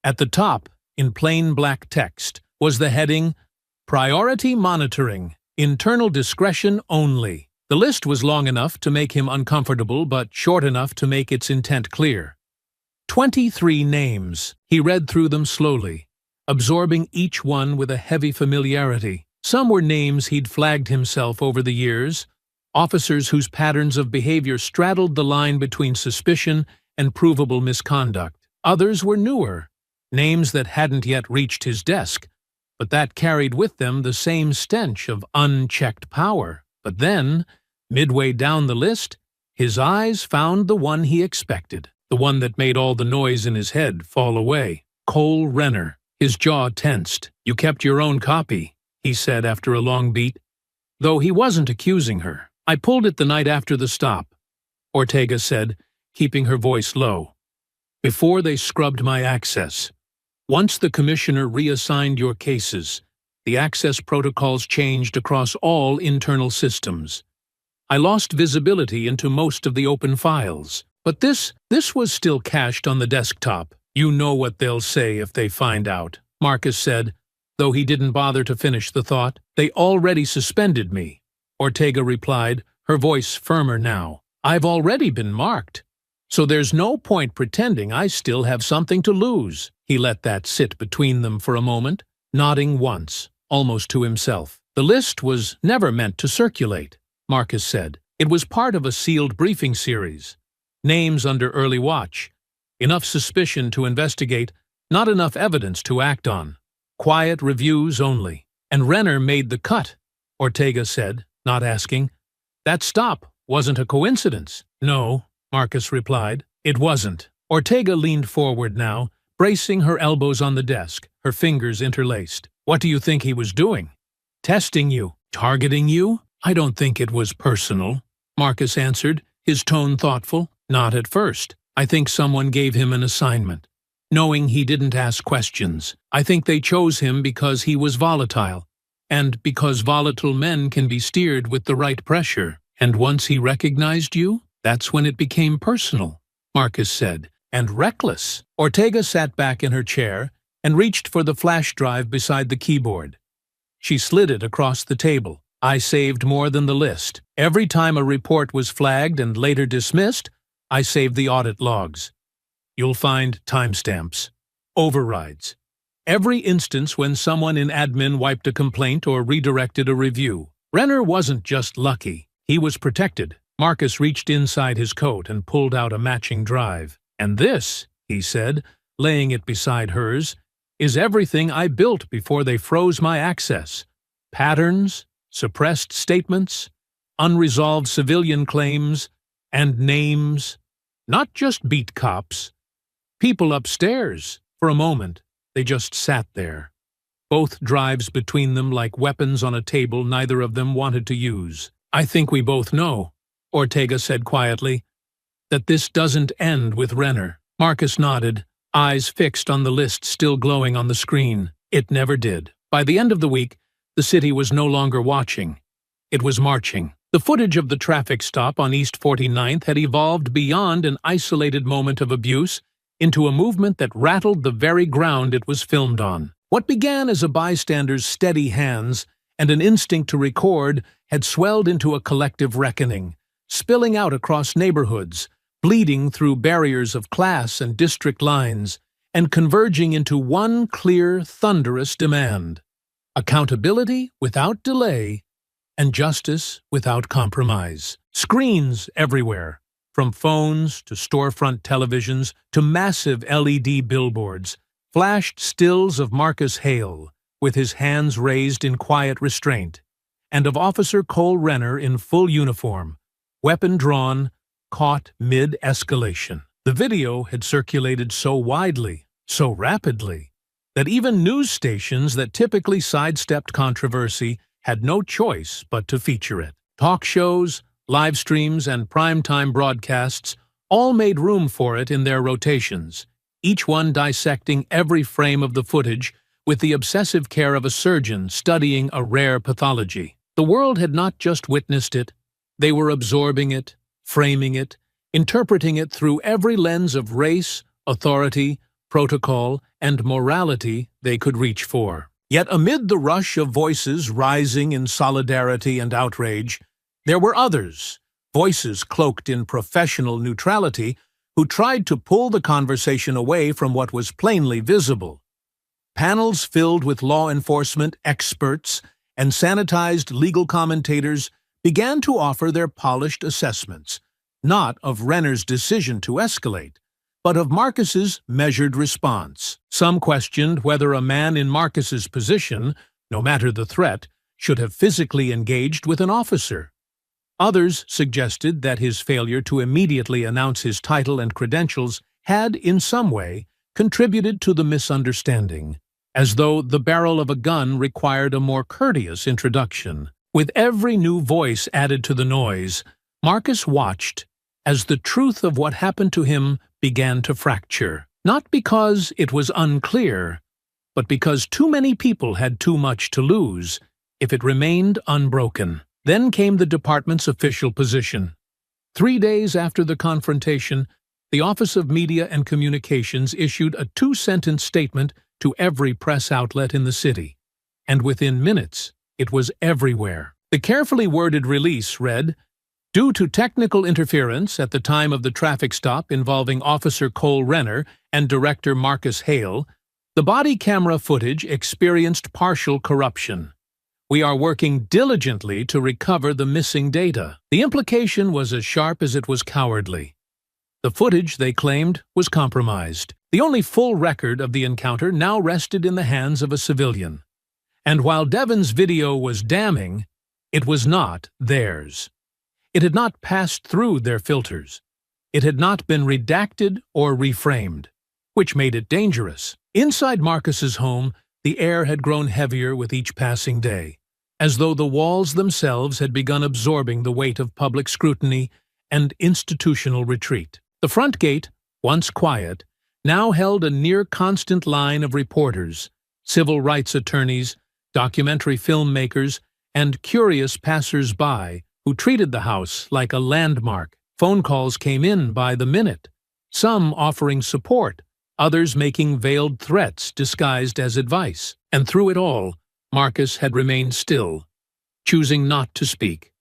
At the top, in plain black text, was the heading, Priority Monitoring, Internal Discretion Only. The list was long enough to make him uncomfortable, but short enough to make its intent clear. 23 names. He read through them slowly, absorbing each one with a heavy familiarity. Some were names he'd flagged himself over the years, officers whose patterns of behavior straddled the line between suspicion and provable misconduct. Others were newer, names that hadn't yet reached his desk, but that carried with them the same stench of unchecked power. But then, midway down the list, his eyes found the one he expected, the one that made all the noise in his head fall away. Cole Renner. His jaw tensed. "You kept your own copy," he said after a long beat. Though he wasn't accusing her. "I pulled it the night after the stop," Ortega said, keeping her voice low. "Before they scrubbed my access. Once the commissioner reassigned your cases, the access protocols changed across all internal systems. I lost visibility into most of the open files. But this was still cached on the desktop. You know what they'll say if they find out," Marcus said, though he didn't bother to finish the thought. "They already suspended me," Ortega replied, her voice firmer now. "I've already been marked. So there's no point pretending I still have something to lose." He let that sit between them for a moment, nodding once, almost to himself. "The list was never meant to circulate," Marcus said. "It was part of a sealed briefing series. Names under early watch. Enough suspicion to investigate, not enough evidence to act on. Quiet reviews only." "And Renner made the cut," Ortega said, not asking. "That stop wasn't a coincidence." "No," Marcus replied. "It wasn't." Ortega leaned forward now, bracing her elbows on the desk, her fingers interlaced. "What do you think he was doing?" "Testing you. Targeting you?" "I don't think it was personal," Marcus answered, his tone thoughtful. "Not at first. I think someone gave him an assignment, knowing he didn't ask questions. I think they chose him because he was volatile, and because volatile men can be steered with the right pressure. And once he recognized you, that's when it became personal," Marcus said. "And reckless." Ortega sat back in her chair and reached for the flash drive beside the keyboard. She slid it across the table. "I saved more than the list. Every time a report was flagged and later dismissed, I saved the audit logs. You'll find timestamps, overrides. Every instance when someone in admin wiped a complaint or redirected a review. Renner wasn't just lucky. He was protected." Marcus reached inside his coat and pulled out a matching drive. "And this," he said, laying it beside hers, "is everything I built before they froze my access. Patterns, suppressed statements, unresolved civilian claims, and names. Not just beat cops. People upstairs." For a moment, they just sat there, both drives between them like weapons on a table neither of them wanted to use. "I think we both know," Ortega said quietly, "that this doesn't end with Renner." Marcus nodded, eyes fixed on the list still glowing on the screen. It never did. By the end of the week, the city was no longer watching. It was marching. The footage of the traffic stop on East 49th had evolved beyond an isolated moment of abuse into a movement that rattled the very ground it was filmed on. What began as a bystander's steady hands and an instinct to record had swelled into a collective reckoning, spilling out across neighborhoods, bleeding through barriers of class and district lines, and converging into one clear, thunderous demand: accountability without delay and justice without compromise. Screens everywhere, from phones to storefront televisions to massive LED billboards, flashed stills of Marcus Hale, with his hands raised in quiet restraint, and of Officer Cole Renner in full uniform, weapon drawn, caught mid-escalation. The video had circulated so widely, so rapidly, that even news stations that typically sidestepped controversy had no choice but to feature it. Talk shows, live streams, and primetime broadcasts all made room for it in their rotations, each one dissecting every frame of the footage with the obsessive care of a surgeon studying a rare pathology. The world had not just witnessed it, they were absorbing it, framing it, interpreting it through every lens of race, authority, protocol, and morality they could reach for. Yet amid the rush of voices rising in solidarity and outrage, there were others, voices cloaked in professional neutrality, who tried to pull the conversation away from what was plainly visible. Panels filled with law enforcement experts and sanitized legal commentators began to offer their polished assessments, not of Renner's decision to escalate, but of Marcus's measured response. Some questioned whether a man in Marcus's position, no matter the threat, should have physically engaged with an officer. Others suggested that his failure to immediately announce his title and credentials had, in some way, contributed to the misunderstanding, as though the barrel of a gun required a more courteous introduction. With every new voice added to the noise, Marcus watched as the truth of what happened to him began to fracture, not because it was unclear, but because too many people had too much to lose if it remained unbroken. Then came the department's official position. 3 days after the confrontation, the Office of Media and Communications issued a 2-sentence statement to every press outlet in the city, and within minutes, it was everywhere. The carefully worded release read, "Due to technical interference at the time of the traffic stop involving Officer Cole Renner and Director Marcus Hale, the body camera footage experienced partial corruption. We are working diligently to recover the missing data." The implication was as sharp as it was cowardly. The footage, they claimed, was compromised. The only full record of the encounter now rested in the hands of a civilian. And while Devon's video was damning, it was not theirs. It had not passed through their filters. It had not been redacted or reframed, which made it dangerous. Inside Marcus's home, the air had grown heavier with each passing day, as though the walls themselves had begun absorbing the weight of public scrutiny and institutional retreat. The front gate, once quiet, now held a near-constant line of reporters, civil rights attorneys, documentary filmmakers, and curious passers-by who treated the house like a landmark. Phone calls came in by the minute, some offering support, others making veiled threats disguised as advice. And through it all, Marcus had remained still, choosing not to speak,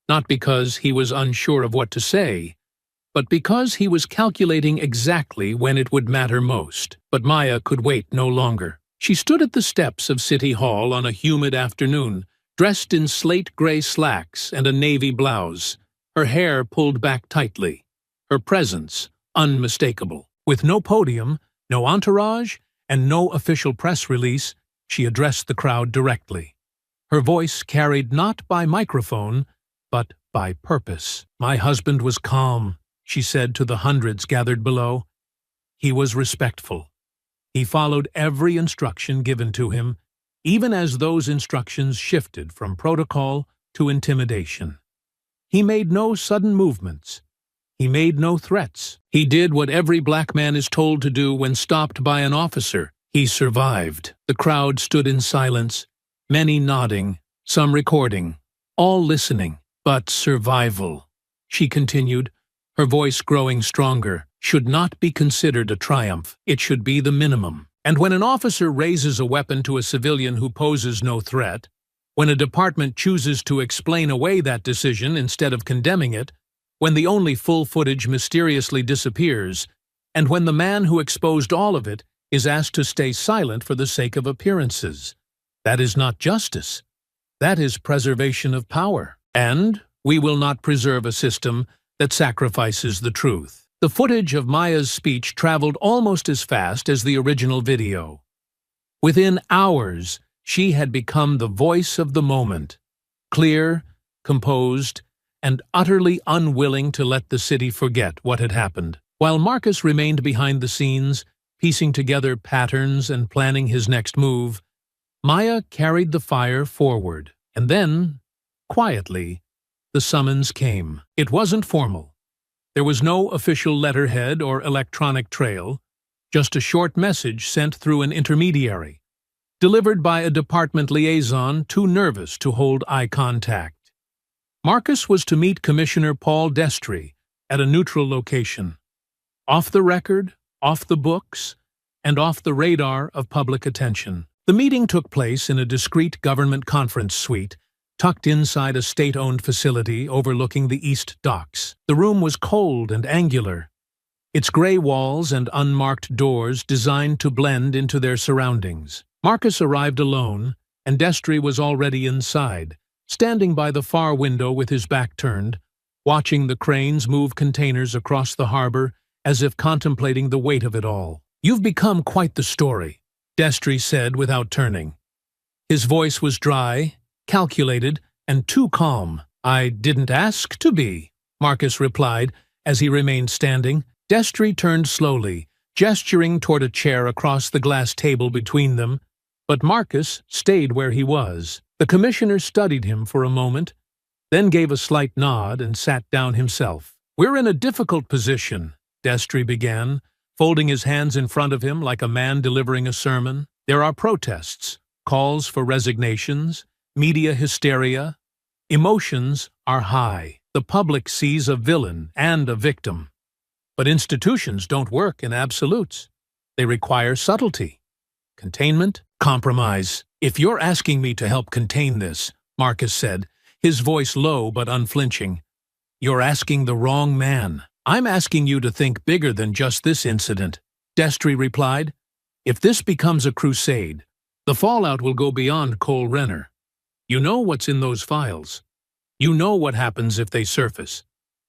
not because he was unsure of what to say, but because he was calculating exactly when it would matter most. But Maya could wait no longer. She stood at the steps of City Hall on a humid afternoon, dressed in slate-gray slacks and a navy blouse, her hair pulled back tightly, her presence unmistakable. With no podium, no entourage, and no official press release, she addressed the crowd directly. Her voice carried not by microphone, but by purpose. "My husband was calm," she said to the hundreds gathered below. "He was respectful. He followed every instruction given to him, even as those instructions shifted from protocol to intimidation. He made no sudden movements. He made no threats. He did what every black man is told to do when stopped by an officer. He survived." The crowd stood in silence, many nodding, some recording, all listening. "But survival," she continued, her voice growing stronger, "should not be considered a triumph. It should be the minimum. And when an officer raises a weapon to a civilian who poses no threat, when a department chooses to explain away that decision instead of condemning it, when the only full footage mysteriously disappears, and when the man who exposed all of it is asked to stay silent for the sake of appearances, that is not justice. That is preservation of power. And we will not preserve a system that sacrifices the truth." The footage of Maya's speech traveled almost as fast as the original video. Within hours, She had become the voice of the moment, clear, composed, and utterly unwilling to let the city forget what had happened. While Marcus remained behind the scenes, piecing together patterns and planning his next move, Maya carried the fire forward. And then, quietly, the summons came. It wasn't formal. There was no official letterhead or electronic trail, just a short message sent through an intermediary, delivered by a department liaison too nervous to hold eye contact. Marcus was to meet Commissioner Paul Destry at a neutral location, off the record, off the books, and off the radar of public attention. The meeting took place in a discreet government conference suite, tucked inside a state-owned facility overlooking the East Docks. The room was cold and angular, its gray walls and unmarked doors designed to blend into their surroundings. Marcus arrived alone, and Destry was already inside, standing by the far window with his back turned, watching the cranes move containers across the harbor as if contemplating the weight of it all. "You've become quite the story," Destry said without turning. His voice was dry, calculated, and too calm. "I didn't ask to be," Marcus replied as he remained standing. Destry turned slowly, gesturing toward a chair across the glass table between them, but Marcus stayed where he was. The commissioner studied him for a moment, then gave a slight nod and sat down himself. "We're in a difficult position," Destry began, folding his hands in front of him like a man delivering a sermon. "There are protests, calls for resignations, media hysteria. Emotions are high. The public sees a villain and a victim. But institutions don't work in absolutes. They require subtlety, containment, compromise. If you're asking me to help contain this," Marcus said, his voice low but unflinching, "you're asking the wrong man. I'm asking you to think bigger than just this incident," Destry replied. "If this becomes a crusade, the fallout will go beyond Cole Renner. You know what's in those files. You know what happens if they surface.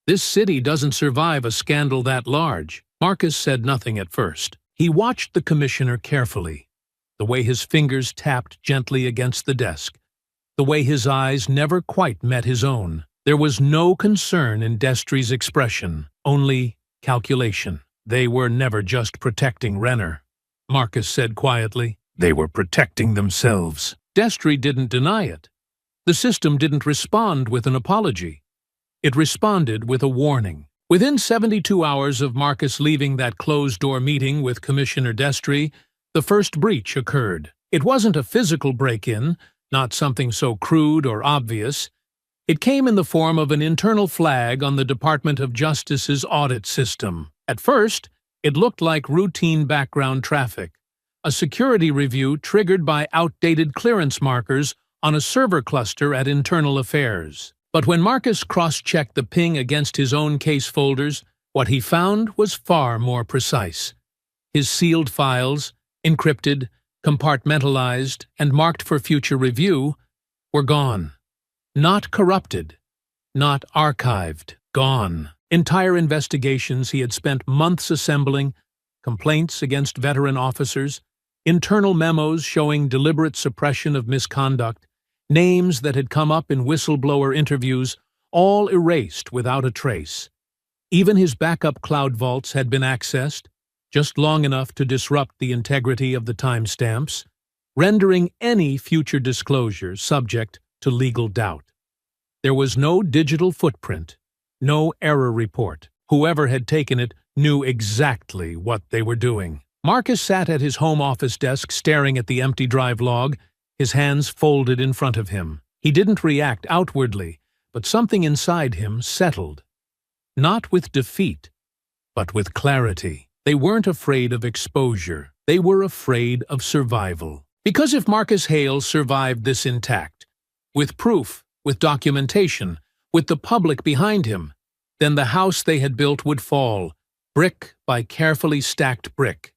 This city doesn't survive a scandal that large." Marcus said nothing at first. He watched the commissioner carefully, the way his fingers tapped gently against the desk, the way his eyes never quite met his own. There was no concern in Destry's expression, only calculation. "They were never just protecting Renner," Marcus said quietly. "They were protecting themselves." Destry didn't deny it. The system didn't respond with an apology. It responded with a warning. Within 72 hours of Marcus leaving that closed-door meeting with Commissioner Destry, the first breach occurred. It wasn't a physical break-in, not something so crude or obvious. It came in the form of an internal flag on the Department of Justice's audit system. At first, it looked like routine background traffic, a security review triggered by outdated clearance markers on a server cluster at Internal Affairs. But when Marcus cross-checked the ping against his own case folders, what he found was far more precise. His sealed files, encrypted, compartmentalized, and marked for future review, were gone. Not corrupted, not archived, gone. Entire investigations he had spent months assembling, complaints against veteran officers, internal memos showing deliberate suppression of misconduct, names that had come up in whistleblower interviews, all erased without a trace. Even his backup cloud vaults had been accessed, just long enough to disrupt the integrity of the timestamps, rendering any future disclosure subject to legal doubt. There was no digital footprint, no error report. Whoever had taken it knew exactly what they were doing. Marcus sat at his home office desk staring at the empty drive log, his hands folded in front of him. He didn't react outwardly, but something inside him settled. Not with defeat, but with clarity. They weren't afraid of exposure. They were afraid of survival. Because if Marcus Hale survived this intact, with proof, with documentation, with the public behind him, then the house they had built would fall, brick by carefully stacked brick.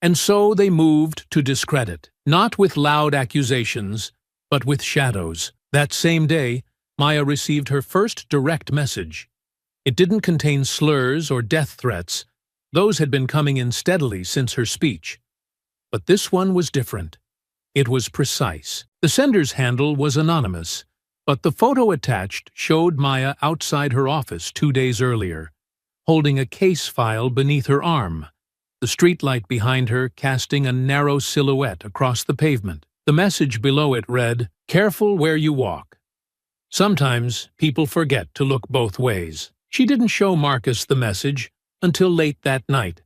And so they moved to discredit, not with loud accusations, but with shadows. That same day, Maya received her first direct message. It didn't contain slurs or death threats. Those had been coming in steadily since her speech. But this one was different. It was precise. The sender's handle was anonymous, but the photo attached showed Maya outside her office 2 days earlier, holding a case file beneath her arm, the streetlight behind her casting a narrow silhouette across the pavement. The message below it read, "Careful where you walk." Sometimes people forget to look both ways. She didn't show Marcus the message until late that night,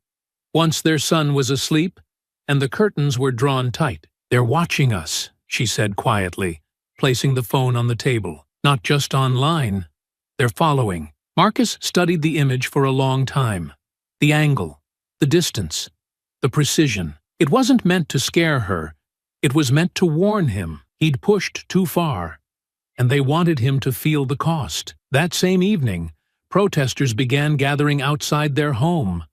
once their son was asleep and the curtains were drawn tight. "They're watching us," she said quietly, placing the phone on the table. "Not just online. They're following." Marcus studied the image for a long time. The angle, the distance, the precision. It wasn't meant to scare her. It was meant to warn him. He'd pushed too far, and they wanted him to feel the cost. That same evening, protesters began gathering outside their home.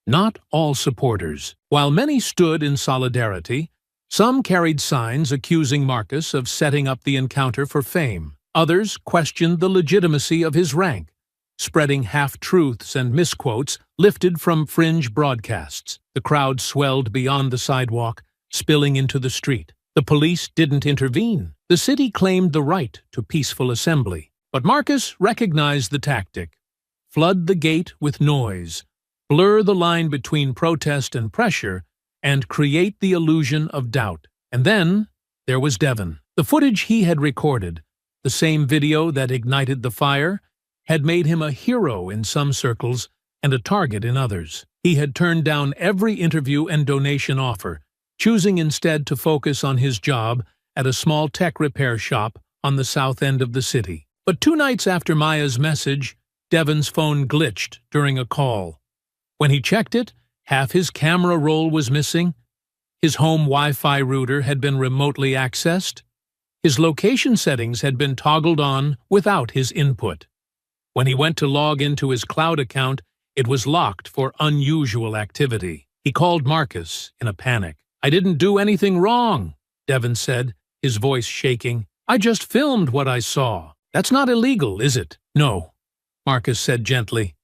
Not all supporters. While many stood in solidarity, some carried signs accusing Marcus of setting up the encounter for fame. Others questioned the legitimacy of his rank, spreading half-truths and misquotes lifted from fringe broadcasts. The crowd swelled beyond the sidewalk, spilling into the street. The police didn't intervene. The city claimed the right to peaceful assembly. But Marcus recognized the tactic. Flood the gate with noise, blur the line between protest and pressure, and create the illusion of doubt. And then there was Devon. The footage he had recorded, the same video that ignited the fire, had made him a hero in some circles and a target in others. He had turned down every interview and donation offer, choosing instead to focus on his job at a small tech repair shop on the south end of the city. But 2 nights after Maya's message, Devon's phone glitched during a call. When he checked it, half his camera roll was missing. His home Wi-Fi router had been remotely accessed. His location settings had been toggled on without his input. When he went to log into his cloud account, it was locked for unusual activity. He called Marcus in a panic. "I didn't do anything wrong," Devon said, his voice shaking. "I just filmed what I saw. That's not illegal, is it?" "No," Marcus said gently.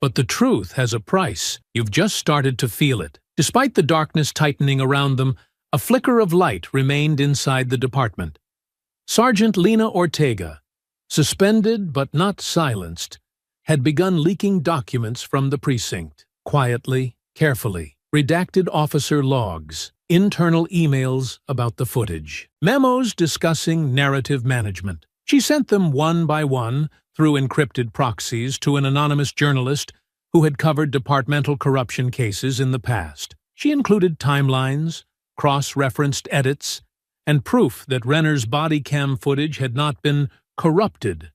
"But the truth has a price. You've just started to feel it." Despite the darkness tightening around them, a flicker of light remained inside the department. Sergeant Lena Ortega, suspended but not silenced, had begun leaking documents from the precinct. Quietly, carefully. Redacted officer logs, internal emails about the footage, memos discussing narrative management. She sent them one by one through encrypted proxies to an anonymous journalist who had covered departmental corruption cases in the past. She included timelines, cross-referenced edits, and proof that Renner's body cam footage had not been corrupted,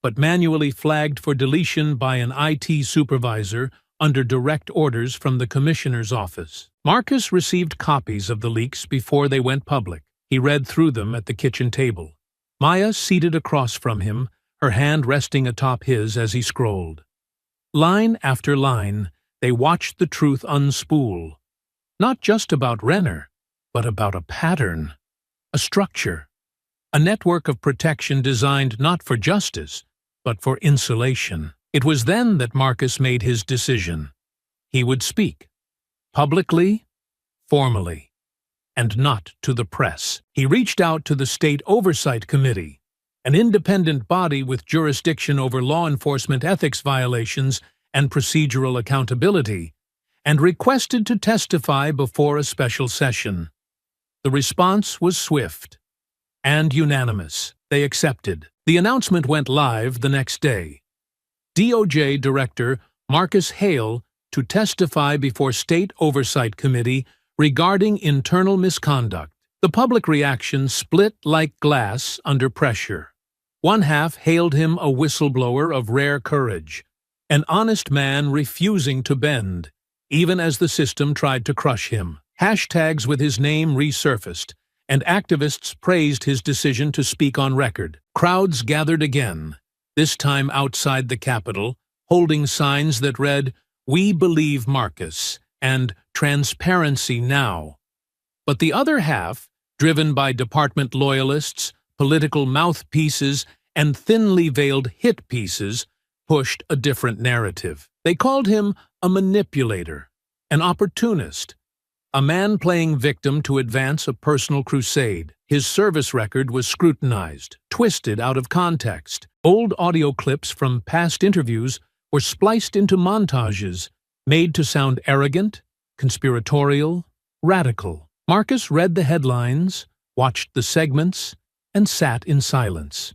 but manually flagged for deletion by an IT supervisor under direct orders from the commissioner's office. Marcus received copies of the leaks before they went public. He read through them at the kitchen table. Maya seated across from him, her hand resting atop his as he scrolled. Line after line, they watched the truth unspool. Not just about Renner, but about a pattern, a structure, a network of protection designed not for justice, but for insulation. It was then that Marcus made his decision. He would speak, publicly, formally, and not to the press. He reached out to the State Oversight Committee, an independent body with jurisdiction over law enforcement ethics violations and procedural accountability, and requested to testify before a special session. The response was swift and unanimous. They accepted. The announcement went live the next day. DOJ Director Marcus Hale to testify before State Oversight Committee regarding internal misconduct. The public reaction split like glass under pressure. One half hailed him a whistleblower of rare courage, an honest man refusing to bend, even as the system tried to crush him. Hashtags with his name resurfaced, and activists praised his decision to speak on record. Crowds gathered again, this time outside the Capitol, holding signs that read, "We believe Marcus," and "Transparency now." But the other half, driven by department loyalists, political mouthpieces, and thinly veiled hit pieces, pushed a different narrative. They called him a manipulator, an opportunist, A man playing victim to advance a personal crusade. His service record was scrutinized, twisted out of context. Old audio clips from past interviews were spliced into montages, made to sound arrogant, conspiratorial, radical. Marcus read the headlines, watched the segments, and sat in silence.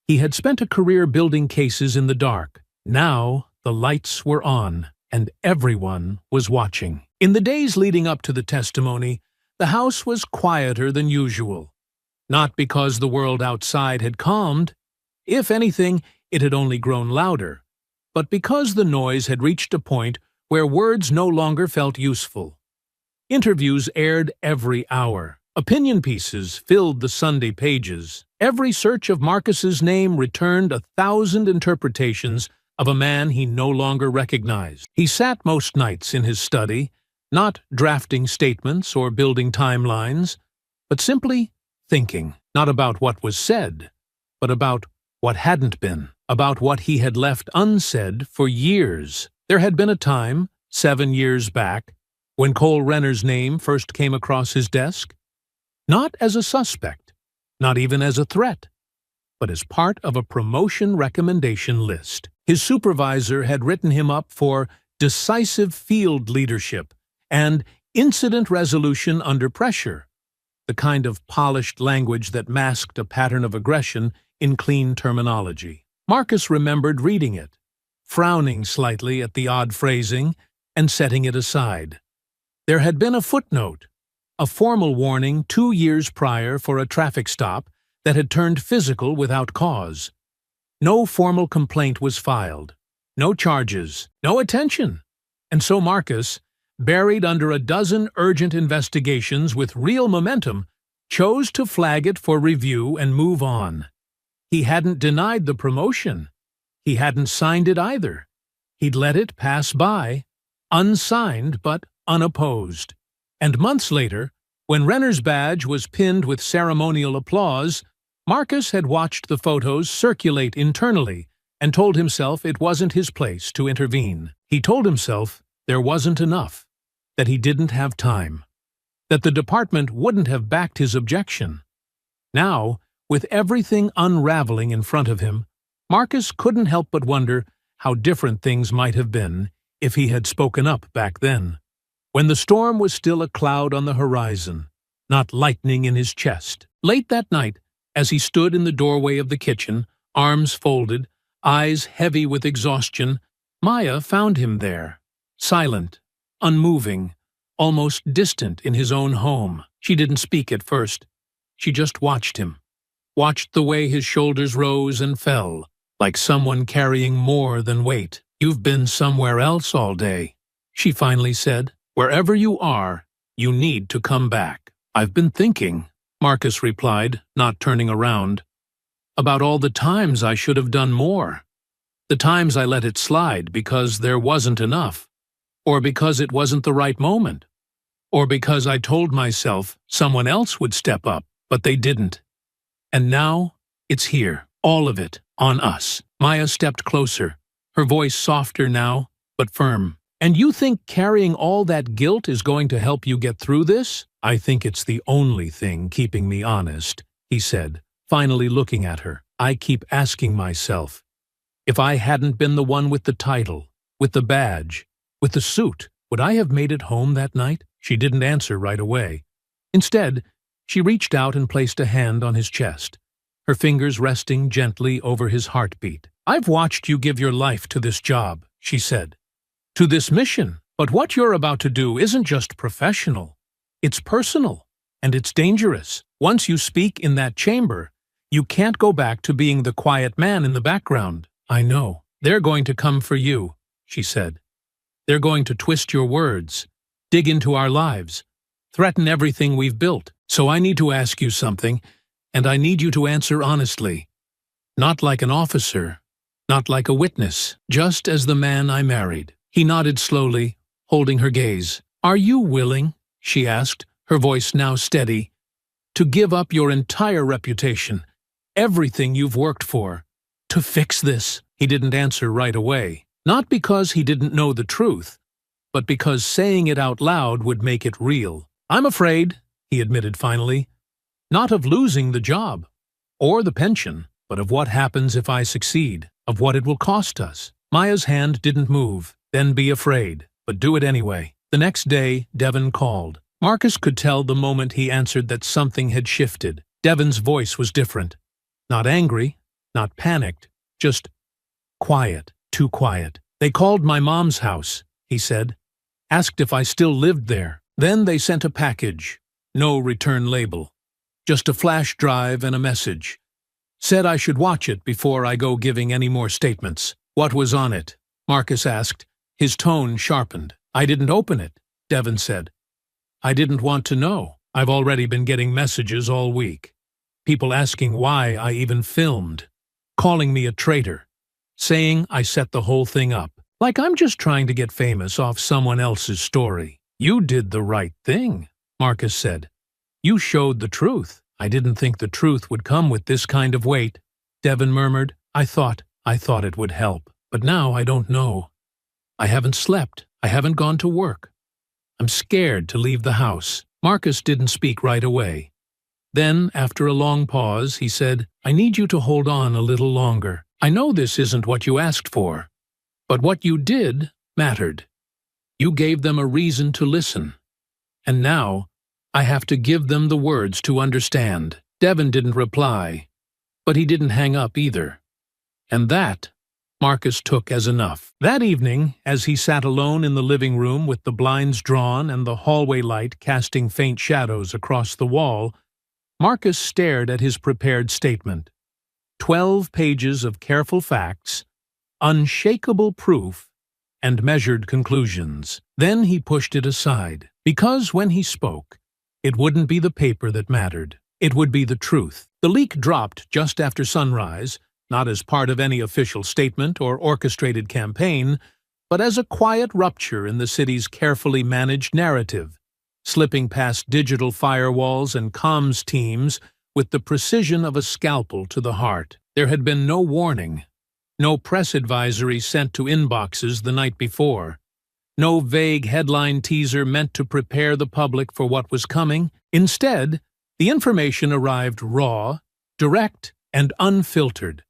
He had spent a career building cases in the dark. Now the lights were on, and everyone was watching. In the days leading up to the testimony, the house was quieter than usual. Not because the world outside had calmed. If anything, it had only grown louder. But because the noise had reached a point where words no longer felt useful. Interviews aired every hour. Opinion pieces filled the Sunday pages. Every search of Marcus's name returned 1,000 interpretations of a man he no longer recognized. He sat most nights in his study, not drafting statements or building timelines, but simply thinking, not about what was said, but about what hadn't been, about what he had left unsaid for years. There had been a time, 7 years back, when Cole Renner's name first came across his desk, not as a suspect, not even as a threat, but as part of a promotion recommendation list. His supervisor had written him up for decisive field leadership and incident resolution under pressure, the kind of polished language that masked a pattern of aggression in clean terminology. Marcus remembered reading it, frowning slightly at the odd phrasing, and setting it aside. There had been a footnote, a formal warning 2 years prior for a traffic stop that had turned physical without cause. No formal complaint was filed, no charges, no attention, and so Marcus, buried under a dozen urgent investigations with real momentum, chose to flag it for review and move on. He hadn't denied the promotion. He hadn't signed it either. He'd let it pass by, unsigned but unopposed. And months later, when Renner's badge was pinned with ceremonial applause, Marcus had watched the photos circulate internally and told himself it wasn't his place to intervene. He told himself there wasn't enough, that he didn't have time, that the department wouldn't have backed his objection. Now, with everything unraveling in front of him, Marcus couldn't help but wonder how different things might have been if he had spoken up back then, when the storm was still a cloud on the horizon, not lightning in his chest. Late that night, as he stood in the doorway of the kitchen, arms folded, eyes heavy with exhaustion, Maya found him there, silent, unmoving, almost distant in his own home. She didn't speak at first. She just watched him, watched the way his shoulders rose and fell, like someone carrying more than weight. "You've been somewhere else all day," she finally said. "Wherever you are, you need to come back." "I've been thinking," Marcus replied, not turning around, "about all the times I should have done more. The times I let it slide because there wasn't enough, or because it wasn't the right moment, or because I told myself someone else would step up, but they didn't. And now, it's here, all of it, on us." Maya stepped closer, her voice softer now, but firm. "And you think carrying all that guilt is going to help you get through this?" "I think it's the only thing keeping me honest," he said, finally looking at her. "I keep asking myself, if I hadn't been the one with the title, with the badge, with the suit, would I have made it home that night?" She didn't answer right away. Instead, she reached out and placed a hand on his chest, her fingers resting gently over his heartbeat. "I've watched you give your life to this job," she said, "to this mission, but what you're about to do isn't just professional. It's personal, and it's dangerous. Once you speak in that chamber, you can't go back to being the quiet man in the background." "I know. They're going to come for you," she said. "They're going to twist your words, dig into our lives, threaten everything we've built. So I need to ask you something, and I need you to answer honestly. Not like an officer, not like a witness, just as the man I married." He nodded slowly, holding her gaze. "Are you willing," she asked, her voice now steady, "to give up your entire reputation, everything you've worked for, to fix this?" He didn't answer right away, not because he didn't know the truth, but because saying it out loud would make it real. "I'm afraid," he admitted finally, "not of losing the job or the pension, but of what happens if I succeed, of what it will cost us." Maya's hand didn't move. "Then be afraid, but do it anyway." The next day, Devon called. Marcus could tell the moment he answered that something had shifted. Devon's voice was different. Not angry, not panicked, just quiet, too quiet. "They called my mom's house," he said. "Asked if I still lived there. Then they sent a package. No return label. Just a flash drive and a message. Said I should watch it before I go giving any more statements." "What was on it?" Marcus asked. His tone sharpened. "I didn't open it," Devon said. "I didn't want to know. I've already been getting messages all week. People asking why I even filmed. Calling me a traitor. Saying I set the whole thing up. Like I'm just trying to get famous off someone else's story." "You did the right thing," Marcus said. "You showed the truth." "I didn't think the truth would come with this kind of weight," Devon murmured. I thought it would help. But now I don't know. I haven't slept. I haven't gone to work. I'm scared to leave the house." Marcus didn't speak right away. Then, after a long pause, he said, "I need you to hold on a little longer. I know this isn't what you asked for, but what you did mattered. You gave them a reason to listen. And now, I have to give them the words to understand." Devon didn't reply, but he didn't hang up either. And that, Marcus took as enough. That evening, as he sat alone in the living room with the blinds drawn and the hallway light casting faint shadows across the wall, Marcus stared at his prepared statement. 12 pages of careful facts, unshakable proof, and measured conclusions. Then he pushed it aside, because when he spoke, it wouldn't be the paper that mattered. It would be the truth. The leak dropped just after sunrise, not as part of any official statement or orchestrated campaign, but as a quiet rupture in the city's carefully managed narrative, slipping past digital firewalls and comms teams with the precision of a scalpel to the heart. There had been no warning, no press advisory sent to inboxes the night before, no vague headline teaser meant to prepare the public for what was coming. Instead, the information arrived raw, direct, and unfiltered.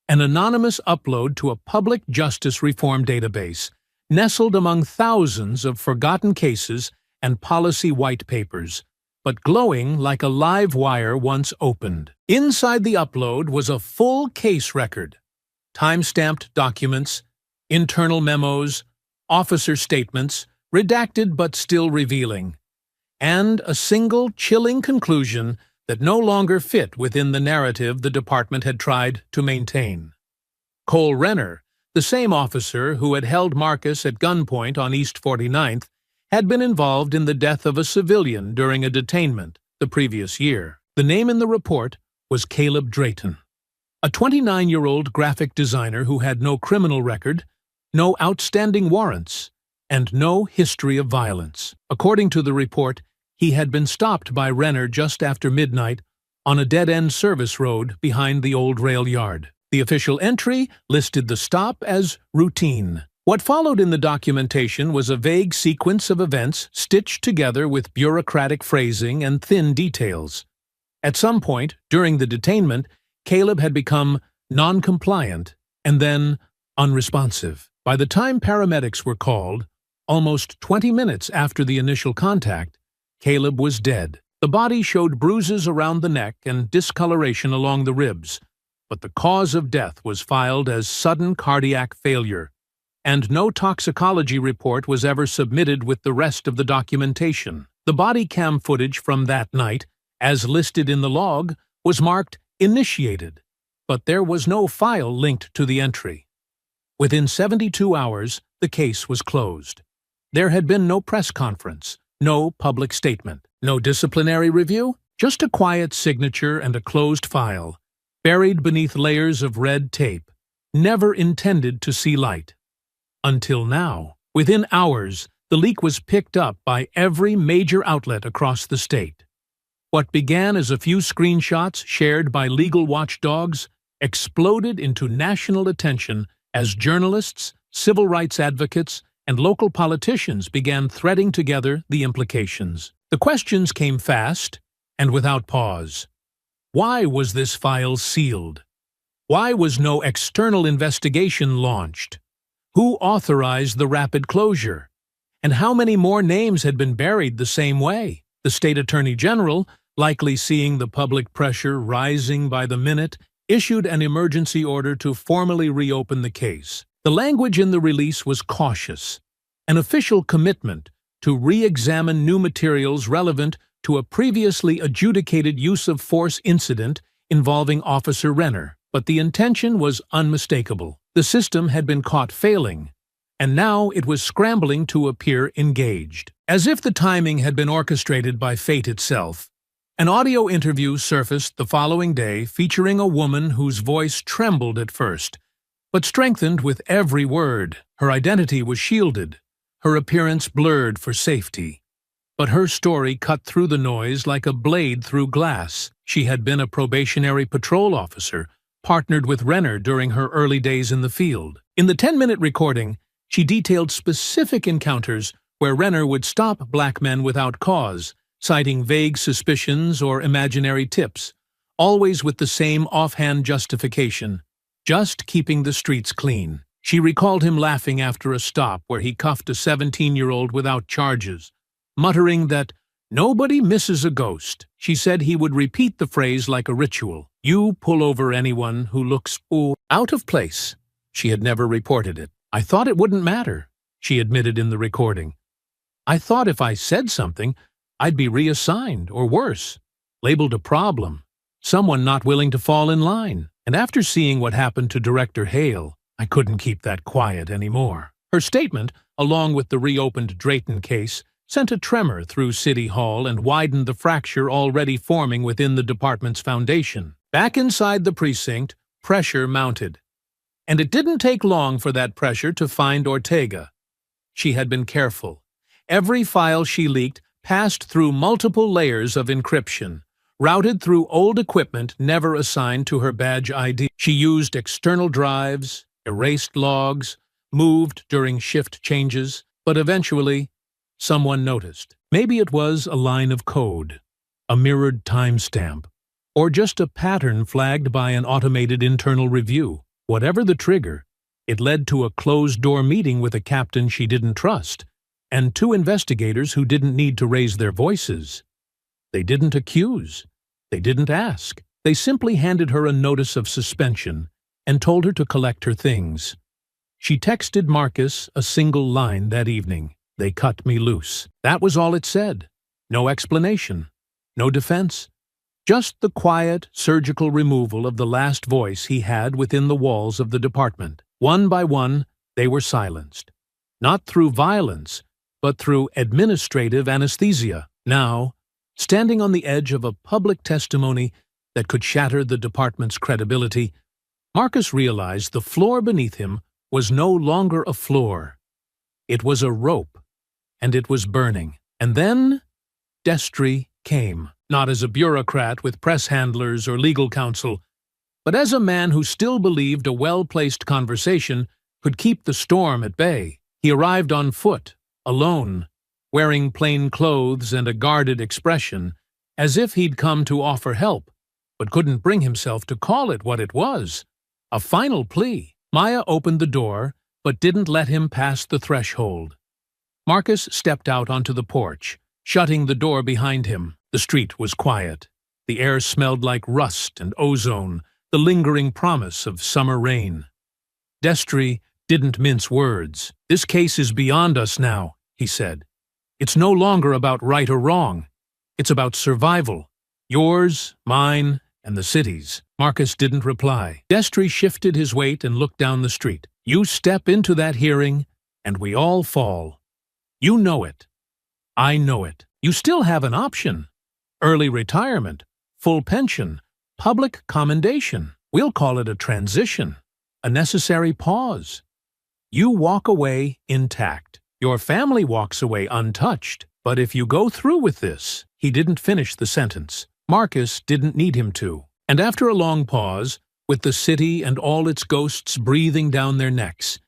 An anonymous upload to a public justice reform database, nestled among thousands of forgotten cases and policy white papers, but glowing like a live wire once opened. Inside the upload was a full case record, time-stamped documents, internal memos, officer statements, redacted but still revealing, and a single chilling conclusion that no longer fit within the narrative the department had tried to maintain. Cole Renner, the same officer who had held Marcus at gunpoint on East 49th, had been involved in the death of a civilian during a detainment the previous year. The name in the report was Caleb Drayton, a 29-year-old graphic designer who had no criminal record, no outstanding warrants, and no history of violence. According to the report, he had been stopped by Renner just after midnight on a dead-end service road behind the old rail yard. The official entry listed the stop as routine. What followed in the documentation was a vague sequence of events stitched together with bureaucratic phrasing and thin details. At some point, during the detainment, Caleb had become non-compliant and then unresponsive. By the time paramedics were called, almost 20 minutes after the initial contact, Caleb was dead. The body showed bruises around the neck and discoloration along the ribs, but the cause of death was filed as sudden cardiac failure, and no toxicology report was ever submitted with the rest of the documentation. The body cam footage from that night, as listed in the log, was marked initiated, but there was no file linked to the entry. Within 72 hours, the case was closed. There had been no press conference, no public statement, no disciplinary review, just a quiet signature and a closed file, buried beneath layers of red tape, never intended to see light. Until now. Within hours, the leak was picked up by every major outlet across the state. What began as a few screenshots shared by legal watchdogs exploded into national attention as journalists, civil rights advocates, and local politicians began threading together the implications. The questions came fast and without pause. Why was this file sealed? Why was no external investigation launched? Who authorized the rapid closure? And how many more names had been buried the same way? The state attorney general, likely seeing the public pressure rising by the minute, issued an emergency order to formally reopen the case. The language in the release was cautious, an official commitment to re-examine new materials relevant to a previously adjudicated use of force incident involving Officer Renner. But the intention was unmistakable. The system had been caught failing, and now it was scrambling to appear engaged. As if the timing had been orchestrated by fate itself, an audio interview surfaced the following day featuring a woman whose voice trembled at first, but strengthened with every word. Her identity was shielded, her appearance blurred for safety. But her story cut through the noise like a blade through glass. She had been a probationary patrol officer, partnered with Renner during her early days in the field. In the 10-minute recording, she detailed specific encounters where Renner would stop black men without cause, citing vague suspicions or imaginary tips, always with the same offhand justification: just keeping the streets clean. She recalled him laughing after a stop where he cuffed a 17-year-old without charges, muttering that nobody misses a ghost. She said he would repeat the phrase like a ritual. "You pull over anyone who looks out of place." She had never reported it. "I thought it wouldn't matter," she admitted in the recording. "I thought if I said something, I'd be reassigned, or worse, labeled a problem, someone not willing to fall in line. And after seeing what happened to Director Hale, I couldn't keep that quiet anymore." Her statement, along with the reopened Drayton case, sent a tremor through City Hall and widened the fracture already forming within the department's foundation. Back inside the precinct, pressure mounted. And it didn't take long for that pressure to find Ortega. She had been careful. Every file she leaked passed through multiple layers of encryption, routed through old equipment never assigned to her badge ID. She used external drives, erased logs, moved during shift changes, but eventually, someone noticed. Maybe it was a line of code, a mirrored timestamp, or just a pattern flagged by an automated internal review. Whatever the trigger, it led to a closed-door meeting with a captain she didn't trust, and two investigators who didn't need to raise their voices. They didn't accuse. They didn't ask. They simply handed her a notice of suspension and told her to collect her things. She texted Marcus a single line that evening: "They cut me loose." That was all it said. No explanation, no defense. Just the quiet, surgical removal of the last voice he had within the walls of the department. One by one, they were silenced. Not through violence, but through administrative anesthesia. Now, standing on the edge of a public testimony that could shatter the department's credibility, Marcus realized the floor beneath him was no longer a floor. It was a rope, and it was burning. And then, Destry came. Not as a bureaucrat with press handlers or legal counsel, but as a man who still believed a well-placed conversation could keep the storm at bay. He arrived on foot, alone, wearing plain clothes and a guarded expression, as if he'd come to offer help, but couldn't bring himself to call it what it was: a final plea. Maya opened the door, but didn't let him pass the threshold. Marcus stepped out onto the porch, shutting the door behind him. The street was quiet. The air smelled like rust and ozone, the lingering promise of summer rain. Destry didn't mince words. "This case is beyond us now," he said. "It's no longer about right or wrong. It's about survival. Yours, mine, and the city's." Marcus didn't reply. Destry shifted his weight and looked down the street. "You step into that hearing, and we all fall. You know it. I know it. You still have an option. Early retirement, full pension, public commendation. We'll call it a transition, a necessary pause. You walk away intact. Your family walks away untouched. But if you go through with this..." He didn't finish the sentence. Marcus didn't need him to. And after a long pause, with the city and all its ghosts breathing down their necks,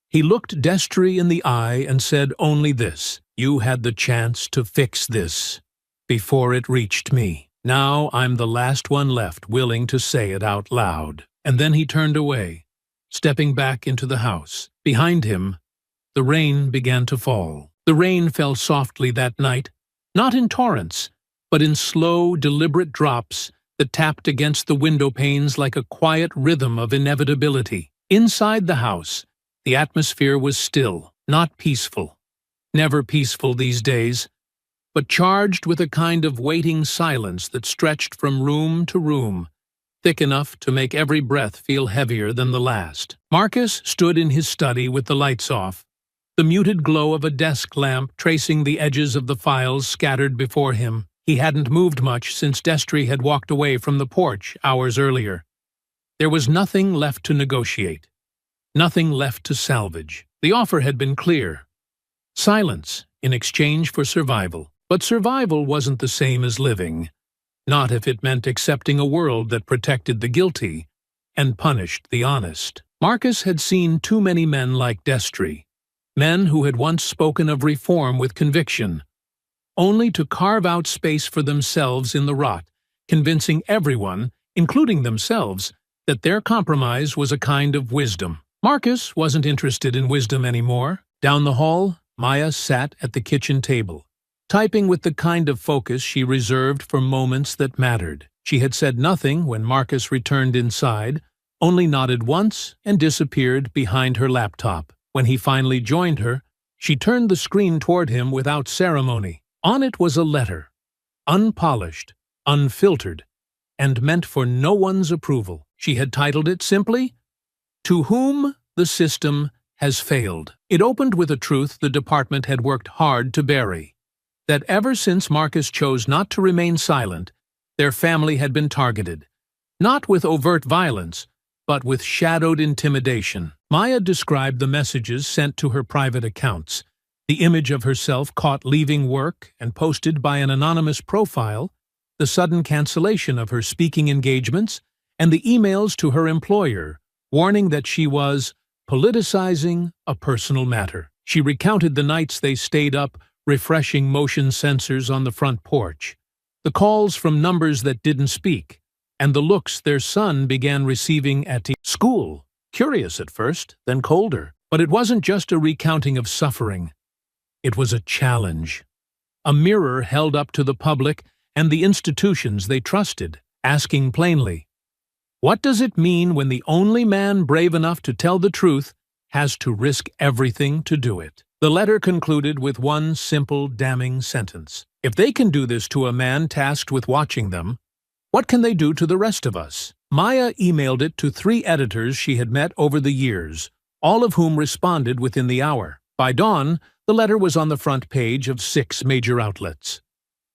He looked Destry in the eye and said only this: "You had the chance to fix this before it reached me. Now I'm the last one left willing to say it out loud." And then he turned away, stepping back into the house. Behind him, the rain began to fall. The rain fell softly that night, not in torrents, but in slow, deliberate drops that tapped against the window panes like a quiet rhythm of inevitability. Inside the house, the atmosphere was still, not peaceful. Never peaceful these days, but charged with a kind of waiting silence that stretched from room to room, thick enough to make every breath feel heavier than the last. Marcus stood in his study with the lights off, the muted glow of a desk lamp tracing the edges of the files scattered before him. He hadn't moved much since Destry had walked away from the porch hours earlier. There was nothing left to negotiate, nothing left to salvage. The offer had been clear: silence in exchange for survival. But survival wasn't the same as living, not if it meant accepting a world that protected the guilty and punished the honest. Marcus had seen too many men like Destry, men who had once spoken of reform with conviction, only to carve out space for themselves in the rot, convincing everyone, including themselves, that their compromise was a kind of wisdom. Marcus wasn't interested in wisdom anymore. Down the hall, Maya sat at the kitchen table, typing with the kind of focus she reserved for moments that mattered. She had said nothing when Marcus returned inside, only nodded once and disappeared behind her laptop. When he finally joined her, she turned the screen toward him without ceremony. On it was a letter, unpolished, unfiltered, and meant for no one's approval. She had titled it simply, "To Whom the System Has Failed." It opened with a truth the department had worked hard to bury: that ever since Marcus chose not to remain silent, their family had been targeted, not with overt violence, but with shadowed intimidation. Maya described the messages sent to her private accounts, the image of herself caught leaving work and posted by an anonymous profile, the sudden cancellation of her speaking engagements, and the emails to her employer, warning that she was politicizing a personal matter. She recounted the nights they stayed up refreshing motion sensors on the front porch, the calls from numbers that didn't speak, and the looks their son began receiving at school. Curious at first, then colder. But it wasn't just a recounting of suffering. It was a challenge, a mirror held up to the public and the institutions they trusted, asking plainly, what does it mean when the only man brave enough to tell the truth has to risk everything to do it? The letter concluded with one simple, damning sentence: if they can do this to a man tasked with watching them, what can they do to the rest of us? Maya emailed it to 3 editors she had met over the years, all of whom responded within the hour. By dawn, the letter was on the front page of 6 major outlets.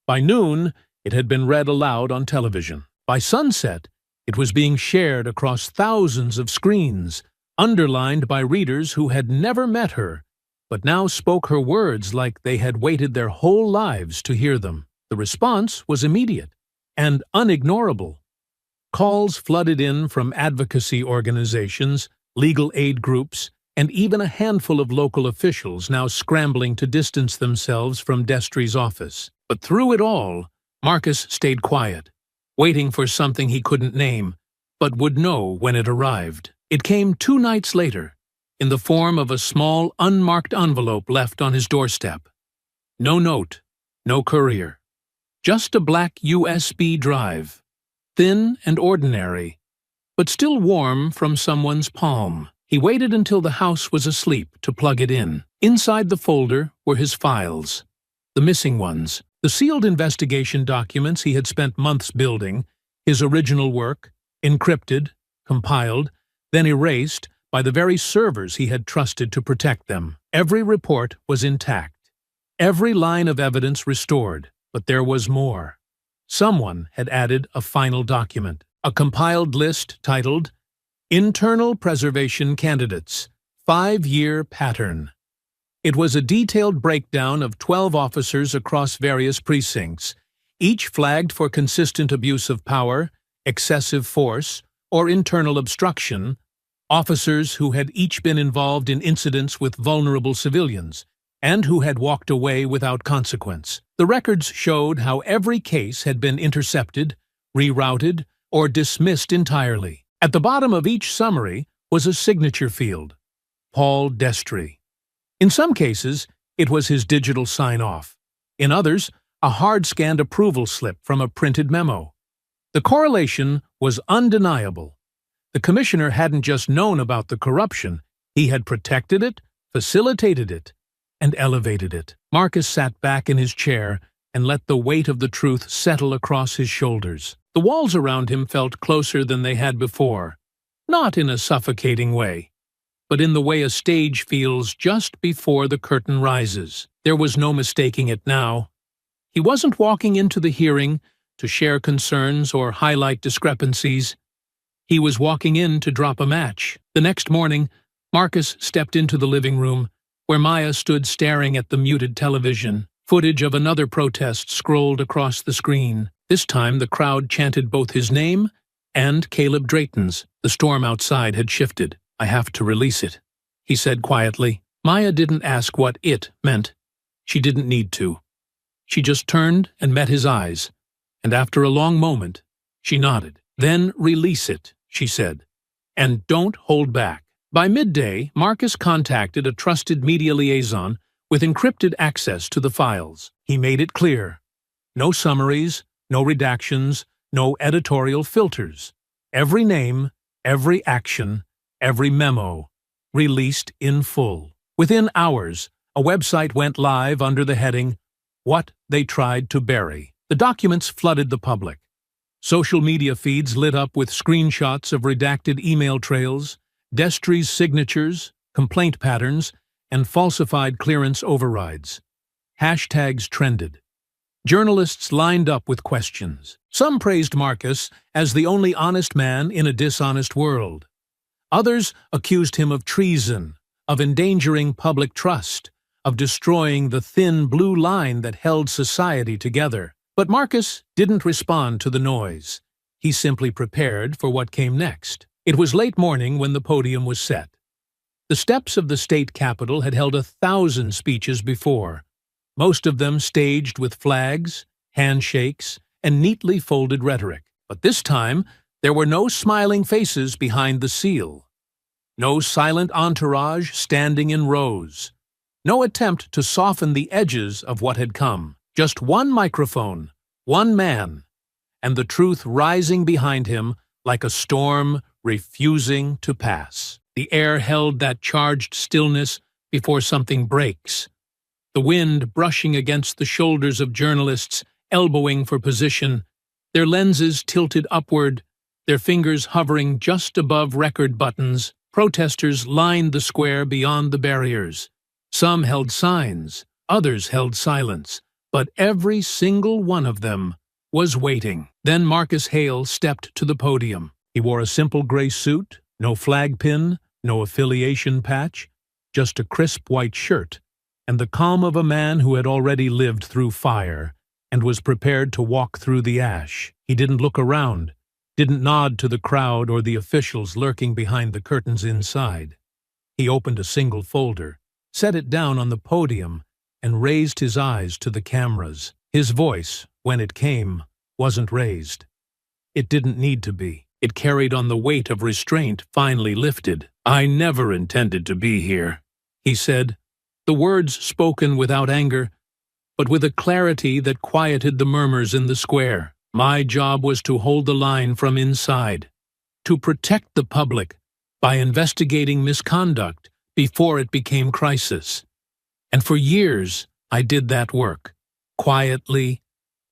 By noon, it had been read aloud on television. By sunset, it was being shared across thousands of screens, underlined by readers who had never met her, but now spoke her words like they had waited their whole lives to hear them. The response was immediate and unignorable. Calls flooded in from advocacy organizations, legal aid groups, and even a handful of local officials now scrambling to distance themselves from Destry's office. But through it all, Marcus stayed quiet, waiting for something he couldn't name, but would know when it arrived. It came 2 nights later, in the form of a small, unmarked envelope left on his doorstep. No note, no courier. Just a black USB drive, thin and ordinary, but still warm from someone's palm. He waited until the house was asleep to plug it in. Inside the folder were his files, the missing ones, the sealed investigation documents he had spent months building, his original work, encrypted, compiled, then erased by the very servers he had trusted to protect them. Every report was intact, every line of evidence restored, but there was more. Someone had added a final document, a compiled list titled Internal Preservation Candidates, 5-Year Pattern. It was a detailed breakdown of 12 officers across various precincts, each flagged for consistent abuse of power, excessive force, or internal obstruction, officers who had each been involved in incidents with vulnerable civilians, and who had walked away without consequence. The records showed how every case had been intercepted, rerouted, or dismissed entirely. At the bottom of each summary was a signature field, Paul Destry. In some cases, it was his digital sign-off. In others, a hard-scanned approval slip from a printed memo. The correlation was undeniable. The commissioner hadn't just known about the corruption, he had protected it, facilitated it, and elevated it. Marcus sat back in his chair and let the weight of the truth settle across his shoulders. The walls around him felt closer than they had before, not in a suffocating way, but in the way a stage feels just before the curtain rises. There was no mistaking it now. He wasn't walking into the hearing to share concerns or highlight discrepancies. He was walking in to drop a match. The next morning, Marcus stepped into the living room, where Maya stood staring at the muted television. Footage of another protest scrolled across the screen. This time the crowd chanted both his name and Caleb Drayton's. The storm outside had shifted. "I have to release it," he said quietly. Maya didn't ask what it meant. She didn't need to. She just turned and met his eyes, and after a long moment, she nodded. "Then release it," she said, "and don't hold back." By midday, Marcus contacted a trusted media liaison with encrypted access to the files. He made it clear. No summaries, no redactions, no editorial filters. Every name, every action, every memo, released in full. Within hours, a website went live under the heading, "What They Tried to Bury." The documents flooded the public. Social media feeds lit up with screenshots of redacted email trails, Destry's signatures, complaint patterns, and falsified clearance overrides. Hashtags trended. Journalists lined up with questions. Some praised Marcus as the only honest man in a dishonest world. Others accused him of treason, of endangering public trust, of destroying the thin blue line that held society together. But Marcus didn't respond to the noise. He simply prepared for what came next. It was late morning when the podium was set. The steps of the state capitol had held 1,000 speeches before, most of them staged with flags, handshakes, and neatly folded rhetoric. But this time, there were no smiling faces behind the seal. No silent entourage standing in rows. No attempt to soften the edges of what had come. Just one microphone, one man, and the truth rising behind him like a storm refusing to pass. The air held that charged stillness before something breaks. The wind brushing against the shoulders of journalists, elbowing for position, their lenses tilted upward, their fingers hovering just above record buttons. Protesters lined the square beyond the barriers. Some held signs, others held silence, but every single one of them was waiting. Then Marcus Hale stepped to the podium. He wore a simple gray suit, no flag pin, no affiliation patch, just a crisp white shirt, and the calm of a man who had already lived through fire and was prepared to walk through the ash. He didn't look around, didn't nod to the crowd or the officials lurking behind the curtains inside. He opened a single folder, set it down on the podium, and raised his eyes to the cameras. His voice, when it came, wasn't raised. It didn't need to be. It carried on the weight of restraint finally lifted. "I never intended to be here," he said, the words spoken without anger, but with a clarity that quieted the murmurs in the square. "My job was to hold the line from inside, to protect the public by investigating misconduct before it became crisis. And for years, I did that work, quietly,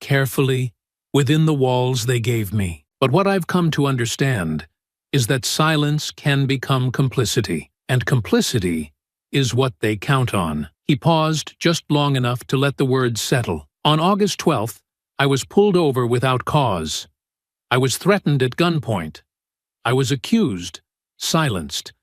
carefully, within the walls they gave me. But what I've come to understand is that silence can become complicity, and complicity is what they count on." He paused just long enough to let the words settle. "On August 12th, I was pulled over without cause. I was threatened at gunpoint. I was accused, silenced,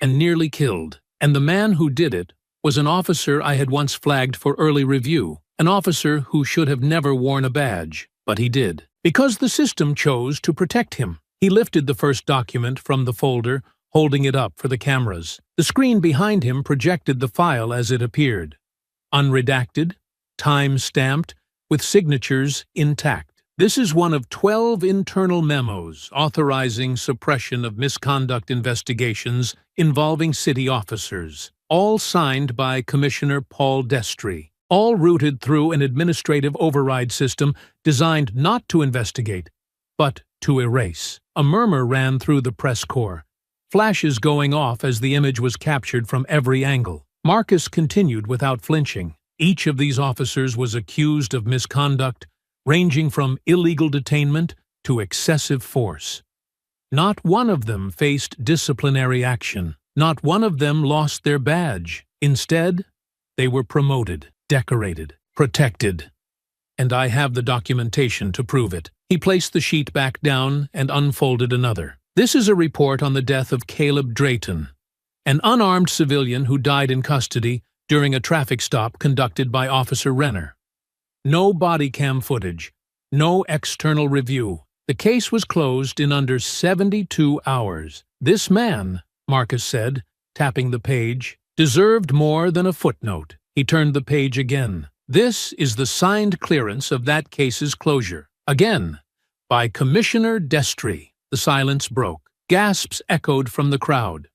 and nearly killed. And the man who did it was an officer I had once flagged for early review, an officer who should have never worn a badge, but he did. Because the system chose to protect him." He lifted the first document from the folder, holding it up for the cameras. The screen behind him projected the file as it appeared. Unredacted, time-stamped, with signatures intact. This is one of 12 internal memos authorizing suppression of misconduct investigations involving city officers, all signed by Commissioner Paul Destry, all routed through an administrative override system designed not to investigate, but to erase. A murmur ran through the press corps, flashes going off as the image was captured from every angle. Marcus continued without flinching. Each of these officers was accused of misconduct, ranging from illegal detainment to excessive force. Not one of them faced disciplinary action. Not one of them lost their badge. Instead, they were promoted, decorated, protected. And I have the documentation to prove it. He placed the sheet back down and unfolded another. This is a report on the death of Caleb Drayton, an unarmed civilian who died in custody during a traffic stop conducted by Officer Renner. No body cam footage, no external review. The case was closed in under 72 hours. This man, Marcus said, tapping the page, deserved more than a footnote. He turned the page again. This is the signed clearance of that case's closure. Again, by Commissioner Destry. The silence broke. Gasps echoed from the crowd.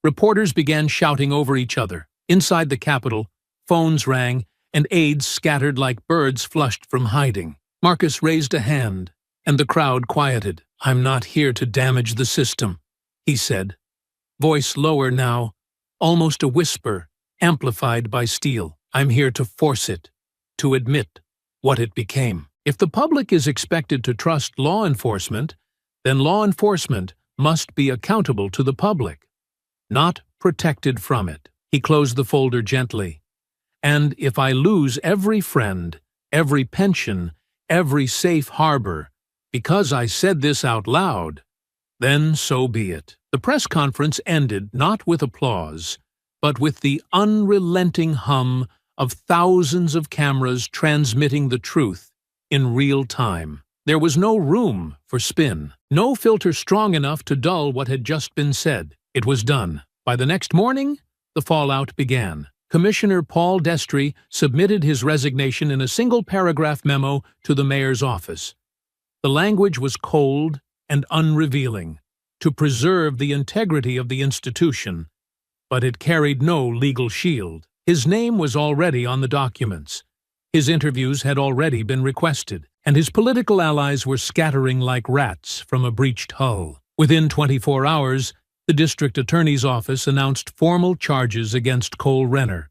Reporters began shouting over each other. Inside the Capitol, phones rang, and aides scattered like birds flushed from hiding. Marcus raised a hand, and the crowd quieted. "I'm not here to damage the system," he said, voice lower now, almost a whisper, amplified by steel. "I'm here to force it, to admit what it became." If the public is expected to trust law enforcement, then law enforcement must be accountable to the public, not protected from it. He closed the folder gently. "And if I lose every friend, every pension, every safe harbor, because I said this out loud, then so be it." The press conference ended not with applause, but with the unrelenting hum of thousands of cameras transmitting the truth in real time. There was no room for spin, no filter strong enough to dull what had just been said. It was done. By the next morning, the fallout began. Commissioner Paul Destry submitted his resignation in a single-paragraph memo to the mayor's office. The language was cold and unrevealing, to preserve the integrity of the institution, but it carried no legal shield. His name was already on the documents. His interviews had already been requested, and his political allies were scattering like rats from a breached hull. Within 24 hours, the district attorney's office announced formal charges against Cole Renner,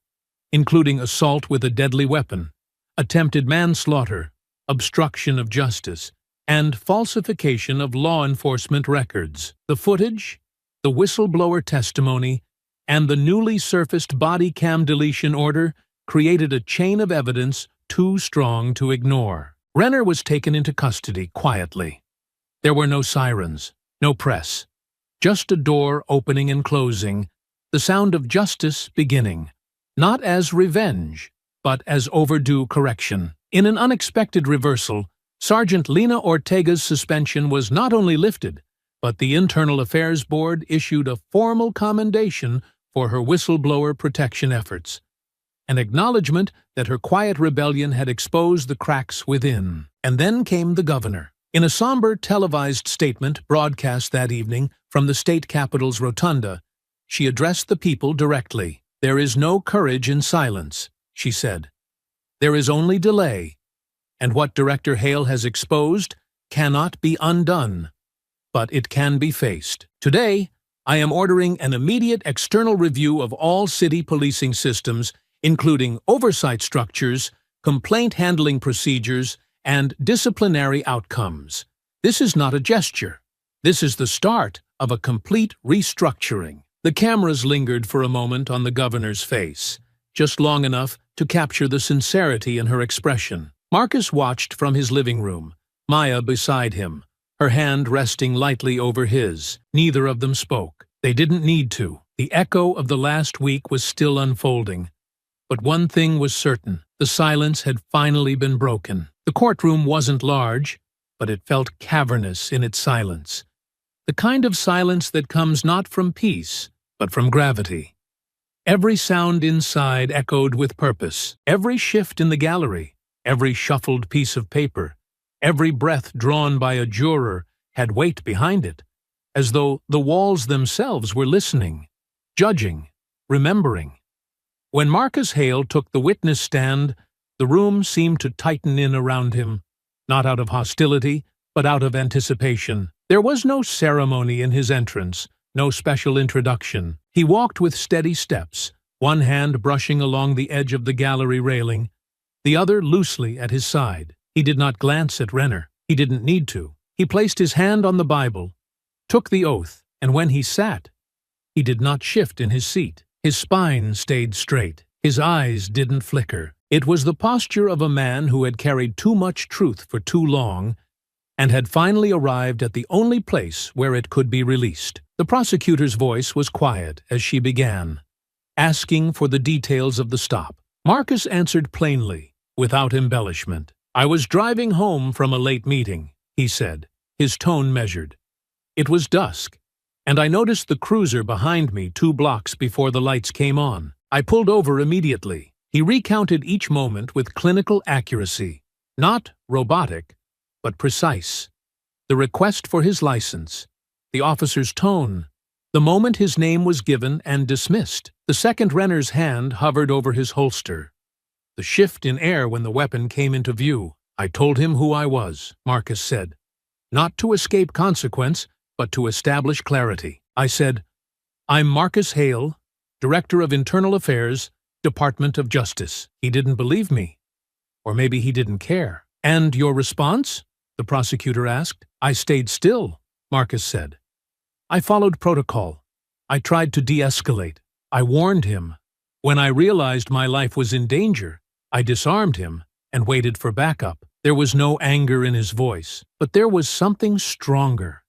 including assault with a deadly weapon, attempted manslaughter, obstruction of justice, and falsification of law enforcement records. The footage, the whistleblower testimony, and the newly surfaced body cam deletion order created a chain of evidence too strong to ignore. Renner was taken into custody quietly. There were no sirens, no press, just a door opening and closing, the sound of justice beginning, not as revenge, but as overdue correction. In an unexpected reversal, Sergeant Lena Ortega's suspension was not only lifted, but the Internal Affairs Board issued a formal commendation for her whistleblower protection efforts, an acknowledgement that her quiet rebellion had exposed the cracks within. And then came the governor. In a somber televised statement broadcast that evening from the state capitol's rotunda, she addressed the people directly. "There is no courage in silence," she said. "There is only delay, and what Director Hale has exposed cannot be undone, but it can be faced. Today, I am ordering an immediate external review of all city policing systems, including oversight structures, complaint handling procedures, and disciplinary outcomes. This is not a gesture. This is the start of a complete restructuring." The cameras lingered for a moment on the governor's face, just long enough to capture the sincerity in her expression. Marcus watched from his living room, Maya beside him, her hand resting lightly over his. Neither of them spoke. They didn't need to. The echo of the last week was still unfolding. But one thing was certain. The silence had finally been broken. The courtroom wasn't large, but it felt cavernous in its silence. The kind of silence that comes not from peace, but from gravity. Every sound inside echoed with purpose. Every shift in the gallery, every shuffled piece of paper, every breath drawn by a juror had weight behind it, as though the walls themselves were listening, judging, remembering. When Marcus Hale took the witness stand, the room seemed to tighten in around him, not out of hostility, but out of anticipation. There was no ceremony in his entrance, no special introduction. He walked with steady steps, one hand brushing along the edge of the gallery railing, the other loosely at his side. He did not glance at Renner. He didn't need to. He placed his hand on the Bible, took the oath, and when he sat, he did not shift in his seat. His spine stayed straight. His eyes didn't flicker. It was the posture of a man who had carried too much truth for too long and had finally arrived at the only place where it could be released. The prosecutor's voice was quiet as she began, asking for the details of the stop. Marcus answered plainly, without embellishment. "I was driving home from a late meeting," he said, his tone measured. "It was dusk, and I noticed the cruiser behind me 2 blocks before the lights came on. I pulled over immediately." He recounted each moment with clinical accuracy, not robotic, but precise. The request for his license, the officer's tone, the moment his name was given and dismissed. The second Renner's hand hovered over his holster. The shift in air when the weapon came into view. "I told him who I was," Marcus said. "Not to escape consequence, but to establish clarity. I said, 'I'm Marcus Hale, Director of Internal Affairs, Department of Justice.' He didn't believe me. Or maybe he didn't care. "And your response?" the prosecutor asked. "I stayed still," Marcus said. "I followed protocol. I tried to de-escalate. I warned him. When I realized my life was in danger, I disarmed him and waited for backup." There was no anger in his voice, but there was something stronger.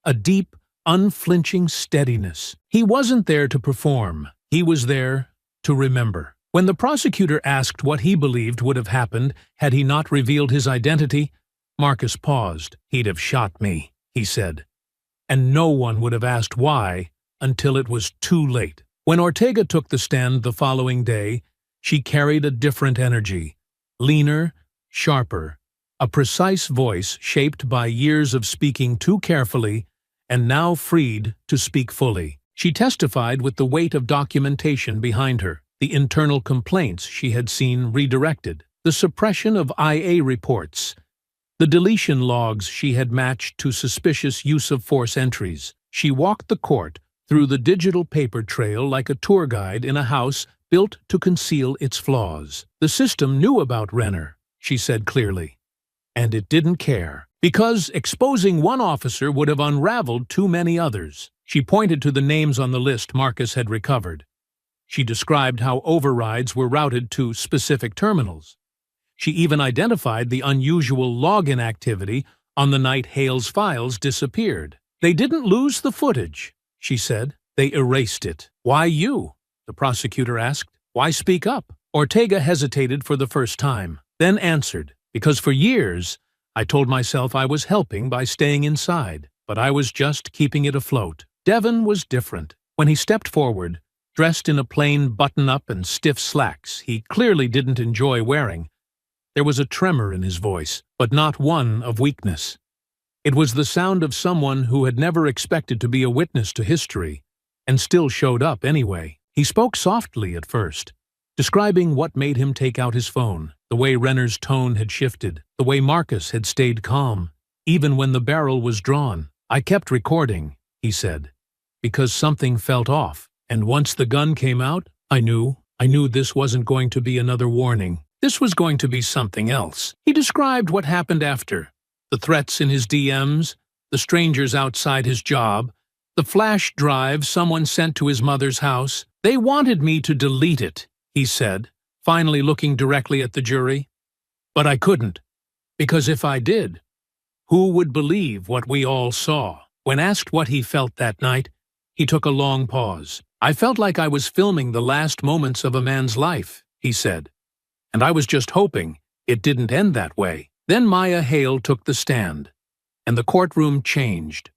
A deep, unflinching steadiness. He wasn't there to perform. He was there to remember. When the prosecutor asked what he believed would have happened had he not revealed his identity, Marcus paused. "He'd have shot me," he said. And no one would have asked why until it was too late. When Ortega took the stand the following day, she carried a different energy. Leaner, sharper, a precise voice shaped by years of speaking too carefully and now freed to speak fully. She testified with the weight of documentation behind her, the internal complaints she had seen redirected, the suppression of IA reports, the deletion logs she had matched to suspicious use of force entries. She walked the court through the digital paper trail like a tour guide in a house built to conceal its flaws. "The system knew about Renner," she said clearly, "and it didn't care, because exposing one officer would have unraveled too many others." She pointed to the names on the list Marcus had recovered. She described how overrides were routed to specific terminals. She even identified the unusual login activity on the night Hale's files disappeared. "They didn't lose the footage," she said. "They erased it." "Why you?" the prosecutor asked. "Why speak up?" Ortega hesitated for the first time, then answered, "Because for years I told myself I was helping by staying inside, but I was just keeping it afloat." Devon was different. When he stepped forward, dressed in a plain button-up and stiff slacks he clearly didn't enjoy wearing, there was a tremor in his voice, but not one of weakness. It was the sound of someone who had never expected to be a witness to history, and still showed up anyway. He spoke softly at first, describing what made him take out his phone, the way Renner's tone had shifted, the way Marcus had stayed calm, even when the barrel was drawn. "I kept recording," he said, "because something felt off, and once the gun came out, I knew this wasn't going to be another warning. This was going to be something else." He described what happened after, the threats in his DMs, the strangers outside his job, the flash drive someone sent to his mother's house. "They wanted me to delete it," he said, finally looking directly at the jury. "But I couldn't, because if I did, who would believe what we all saw?" When asked what he felt that night, he took a long pause. "I felt like I was filming the last moments of a man's life," he said, "and I was just hoping it didn't end that way." Then Maya Hale took the stand, and the courtroom changed.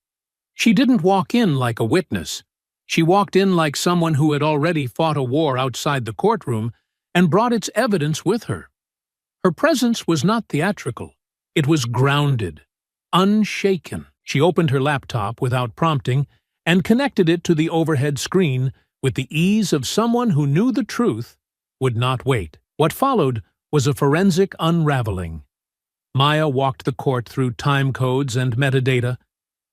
She didn't walk in like a witness. She walked in like someone who had already fought a war outside the courtroom and brought its evidence with her. Her presence was not theatrical. It was grounded, unshaken. She opened her laptop without prompting and connected it to the overhead screen with the ease of someone who knew the truth would not wait. What followed was a forensic unraveling. Maya walked the court through time codes and metadata,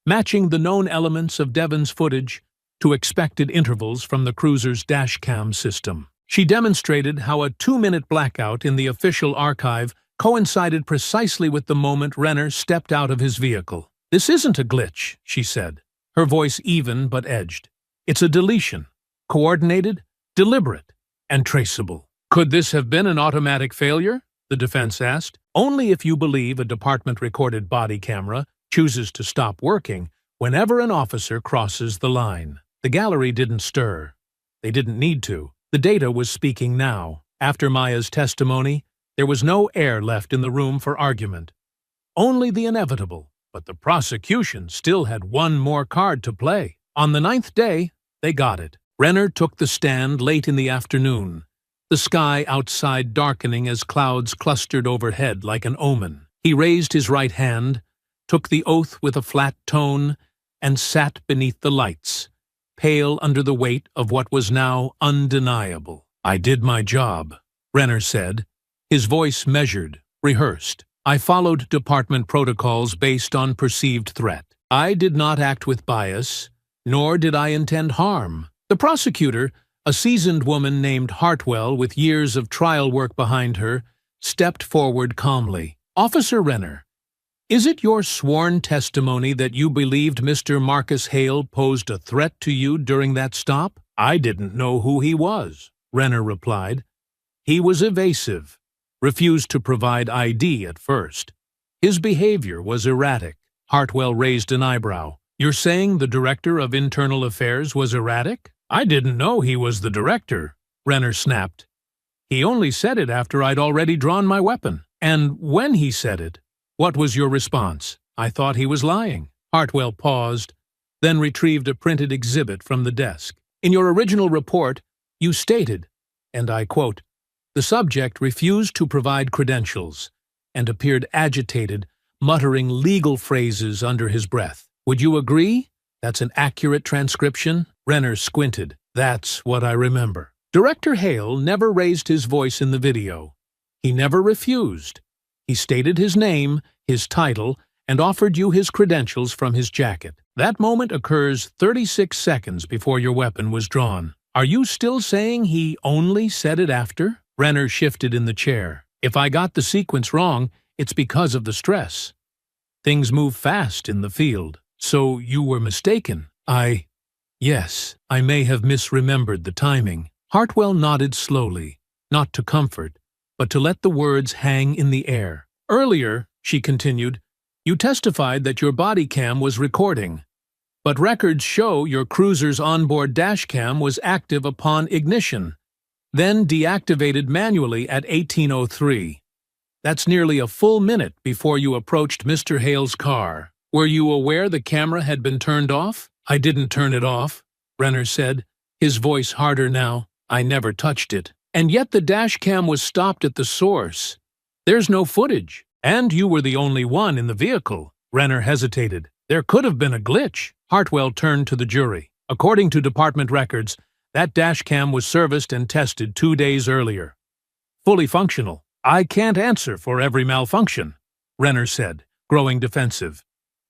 matching the known elements of Devon's footage to expected intervals from the cruiser's dashcam system. She demonstrated how a 2-minute blackout in the official archive coincided precisely with the moment Renner stepped out of his vehicle. "This isn't a glitch," she said, her voice even but edged. "It's a deletion, coordinated, deliberate, and traceable." "Could this have been an automatic failure?" the defense asked. "Only if you believe a department-recorded body camera chooses to stop working whenever an officer crosses the line." The gallery didn't stir. They didn't need to. The data was speaking now. After Maya's testimony, there was no air left in the room for argument. Only the inevitable. But the prosecution still had one more card to play. On the 9th day, they got it. Renner took the stand late in the afternoon, the sky outside darkening as clouds clustered overhead like an omen. He raised his right hand, took the oath with a flat tone, and sat beneath the lights, pale under the weight of what was now undeniable. "I did my job," Renner said, his voice measured, rehearsed. "I followed department protocols based on perceived threat. I did not act with bias, nor did I intend harm." The prosecutor, a seasoned woman named Hartwell with years of trial work behind her, stepped forward calmly. "Officer Renner, is it your sworn testimony that you believed Mr. Marcus Hale posed a threat to you during that stop?" "I didn't know who he was," Renner replied. "He was evasive, refused to provide ID at first. His behavior was erratic." Hartwell raised an eyebrow. "You're saying the director of internal affairs was erratic?" "I didn't know he was the director," Renner snapped. "He only said it after I'd already drawn my weapon." "And when he said it, what was your response?" "I thought he was lying." Hartwell paused, then retrieved a printed exhibit from the desk. "In your original report, you stated, and I quote, 'The subject refused to provide credentials and appeared agitated, muttering legal phrases under his breath.' Would you agree that's an accurate transcription?" Renner squinted. "That's what I remember." Director Hale never raised his voice in the video. He never refused. He stated his name, his title, and offered you his credentials from his jacket. That moment occurs 36 seconds before your weapon was drawn. Are you still saying he only said it after? Renner shifted in the chair. "If I got the sequence wrong, it's because of the stress. Things move fast in the field. So you were mistaken." Yes, I may have misremembered the timing." Hartwell nodded slowly, not to comfort, but to let the words hang in the air. "Earlier," she continued, "you testified that your body cam was recording, but records show your cruiser's onboard dashcam was active upon ignition, then deactivated manually at 18:03. That's nearly a full minute before you approached Mr. Hale's car. Were you aware the camera had been turned off?" "I didn't turn it off," Renner said, his voice harder now. "I never touched it. And yet the dashcam was stopped at the source. There's no footage. And you were the only one in the vehicle." Renner hesitated. "There could have been a glitch." Hartwell turned to the jury. "According to department records, that dashcam was serviced and tested 2 days earlier. Fully functional." "I can't answer for every malfunction," Renner said, growing defensive.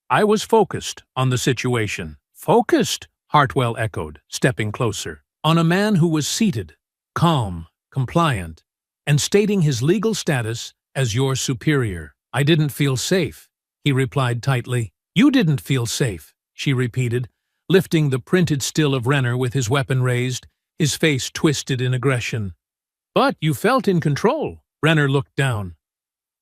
"I was focused on the situation." "Focused?" Hartwell echoed, stepping closer. "On a man who was seated, calm, compliant, and stating his legal status as your superior." "I didn't feel safe," he replied tightly. "You didn't feel safe," she repeated, lifting the printed still of Renner with his weapon raised, his face twisted in aggression. "But you felt in control." Renner looked down.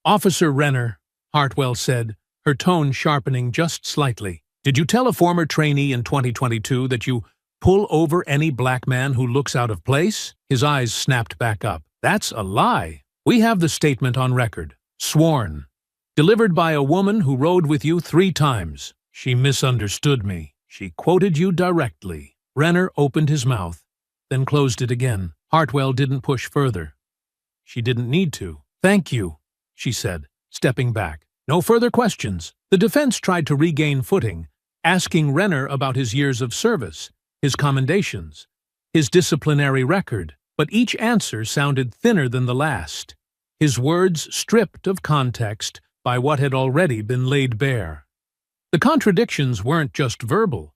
"Officer Renner," Hartwell said, her tone sharpening just slightly, "did you tell a former trainee in 2022 that you pull over any black man who looks out of place?" His eyes snapped back up. "That's a lie. We have the statement on record. Sworn. Delivered by a woman who rode with you 3 times. She misunderstood me," She quoted you directly. Renner opened his mouth, then closed it again. Hartwell didn't push further. She didn't need to. Thank you, she said, stepping back. No further questions. The defense tried to regain footing, asking Renner about his years of service, his commendations, his disciplinary record, but each answer sounded thinner than the last, his words stripped of context by what had already been laid bare. The contradictions weren't just verbal,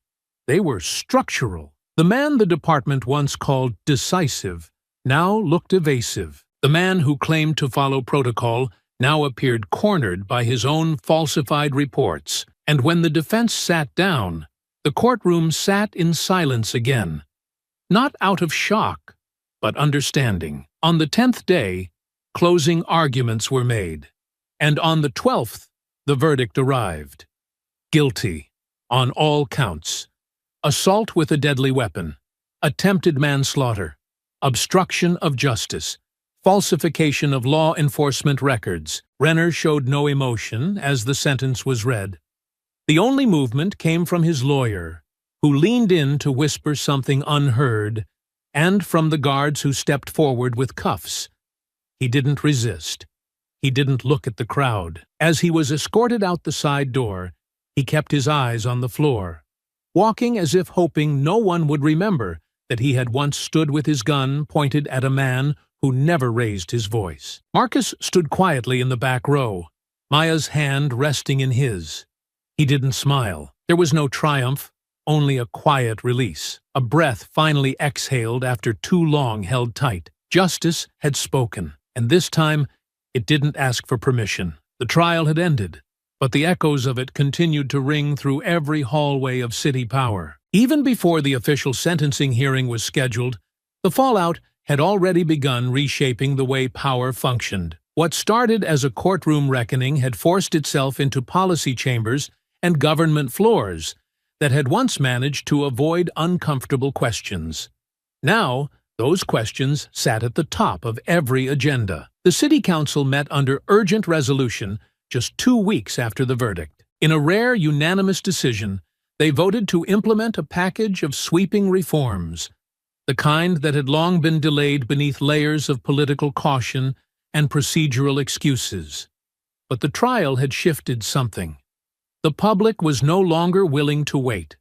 they were structural. The man the department once called decisive now looked evasive. The man who claimed to follow protocol now appeared cornered by his own falsified reports. And when the defense sat down, the courtroom sat in silence again. Not out of shock, but understanding. On the 10th day, closing arguments were made. And on the 12th, the verdict arrived. Guilty, on all counts. Assault with a deadly weapon, attempted manslaughter, obstruction of justice, falsification of law enforcement records. Renner showed no emotion as the sentence was read. The only movement came from his lawyer, who leaned in to whisper something unheard, and from the guards who stepped forward with cuffs. He didn't resist. He didn't look at the crowd. As he was escorted out the side door, he kept his eyes on the floor, walking as if hoping no one would remember that he had once stood with his gun pointed at a man who never raised his voice. Marcus stood quietly in the back row, Maya's hand resting in his. He didn't smile. There was no triumph, only a quiet release. A breath finally exhaled after too long held tight. Justice had spoken, and this time it didn't ask for permission. The trial had ended, but the echoes of it continued to ring through every hallway of city power. Even before the official sentencing hearing was scheduled, the fallout had already begun reshaping the way power functioned. What started as a courtroom reckoning had forced itself into policy chambers and government floors that had once managed to avoid uncomfortable questions. Now, those questions sat at the top of every agenda. The city council met under urgent resolution just 2 weeks after the verdict. In a rare unanimous decision, they voted to implement a package of sweeping reforms, the kind that had long been delayed beneath layers of political caution and procedural excuses. But the trial had shifted something. The public was no longer willing to wait.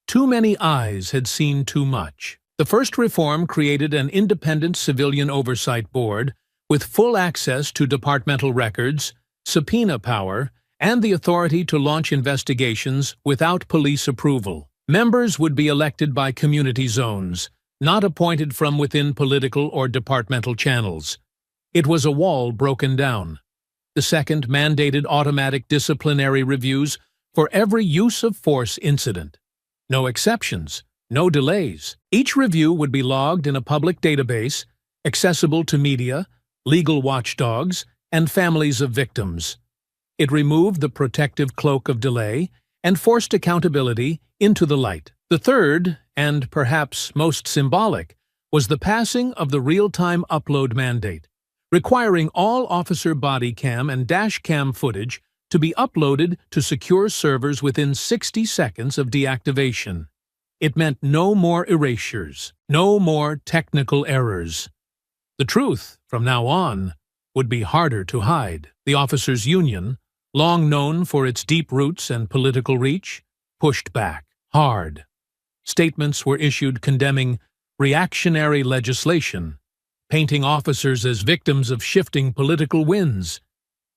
Too many eyes had seen too much. The first reform created an independent civilian oversight board with full access to departmental records, subpoena power, and the authority to launch investigations without police approval. Members would be elected by community zones, not appointed from within political or departmental channels. It was a wall broken down. The second mandated automatic disciplinary reviews for every use of force incident. No exceptions, no delays. Each review would be logged in a public database, accessible to media, legal watchdogs, and families of victims. It removed the protective cloak of delay and forced accountability into the light. The third, and perhaps most symbolic, was the passing of the real-time upload mandate, requiring all officer body cam and dash cam footage to be uploaded to secure servers within 60 seconds of deactivation. It meant no more erasures, no more technical errors. The truth, from now on, would be harder to hide. The officers' union, long known for its deep roots and political reach, pushed back hard. Statements were issued condemning reactionary legislation, painting officers as victims of shifting political winds.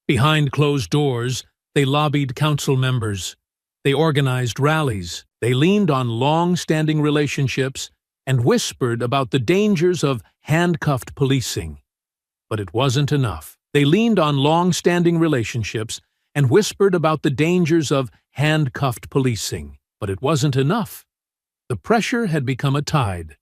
Behind closed doors, they lobbied council members. They organized rallies. They leaned on long-standing relationships and whispered about the dangers of handcuffed policing. But it wasn't enough. They leaned on long-standing relationships and whispered about the dangers of handcuffed policing. But it wasn't enough. The pressure had become a tide,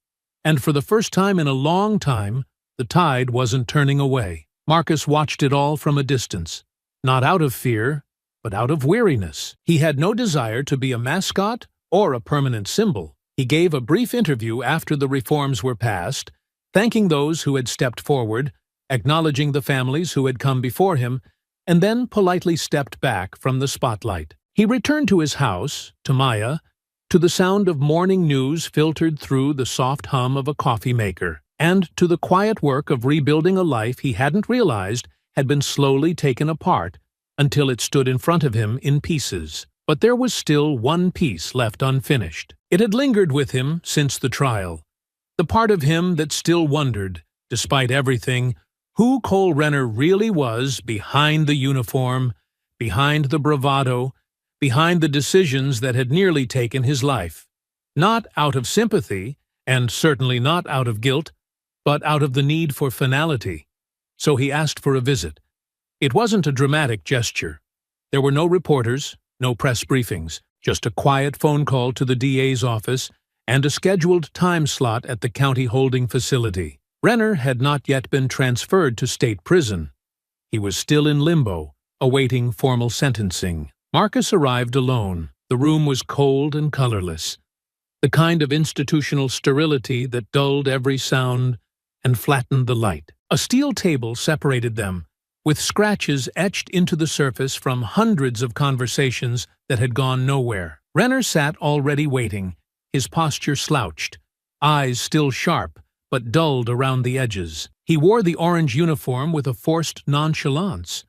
and for the first time in a long time, the tide wasn't turning away. Marcus watched it all from a distance, not out of fear, but out of weariness. He had no desire to be a mascot or a permanent symbol. He gave a brief interview after the reforms were passed, thanking those who had stepped forward, acknowledging the families who had come before him, and then politely stepped back from the spotlight. He returned to his house, to Maya, to the sound of morning news filtered through the soft hum of a coffee maker, and to the quiet work of rebuilding a life he hadn't realized had been slowly taken apart until it stood in front of him in pieces. But there was still one piece left unfinished. It had lingered with him since the trial. The part of him that still wondered, despite everything, who Cole Renner really was behind the uniform, behind the bravado, behind the decisions that had nearly taken his life. Not out of sympathy, and certainly not out of guilt, but out of the need for finality. So he asked for a visit. It wasn't a dramatic gesture. There were no reporters, no press briefings, just a quiet phone call to the DA's office and a scheduled time slot at the county holding facility. Renner had not yet been transferred to state prison. He was still in limbo, awaiting formal sentencing. Marcus arrived alone. The room was cold and colorless, the kind of institutional sterility that dulled every sound and flattened the light. A steel table separated them, with scratches etched into the surface from hundreds of conversations that had gone nowhere. Renner sat already waiting, his posture slouched, eyes still sharp, but dulled around the edges. He wore the orange uniform with a forced nonchalance,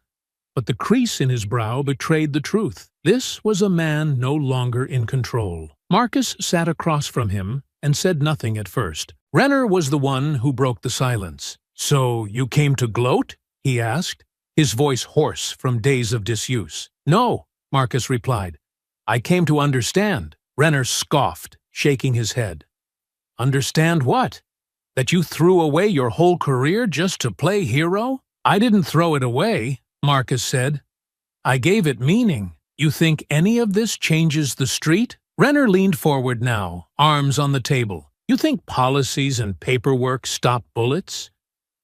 but the crease in his brow betrayed the truth. This was a man no longer in control. Marcus sat across from him and said nothing at first. Renner was the one who broke the silence. "So you came to gloat?" he asked, his voice hoarse from days of disuse. "No," Marcus replied. "I came to understand." Renner scoffed, shaking his head. "Understand what? That you threw away your whole career just to play hero?" "I didn't throw it away," Marcus said. "I gave it meaning. You think any of this changes the street?" Renner leaned forward now, arms on the table. "You think policies and paperwork stop bullets?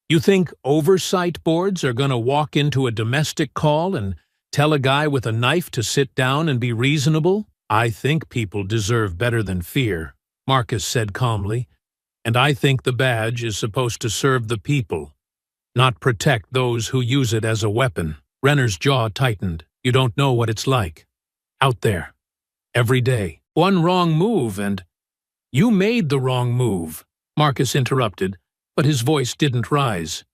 You think oversight boards are going to walk into a domestic call and tell a guy with a knife to sit down and be reasonable?" "I think people deserve better than fear," Marcus said calmly. "And I think the badge is supposed to serve the people, not protect those who use it as a weapon." Renner's jaw tightened. "You don't know what it's like. Out there. Every day. One wrong move and—" "You made the wrong move," Marcus interrupted, but his voice didn't rise.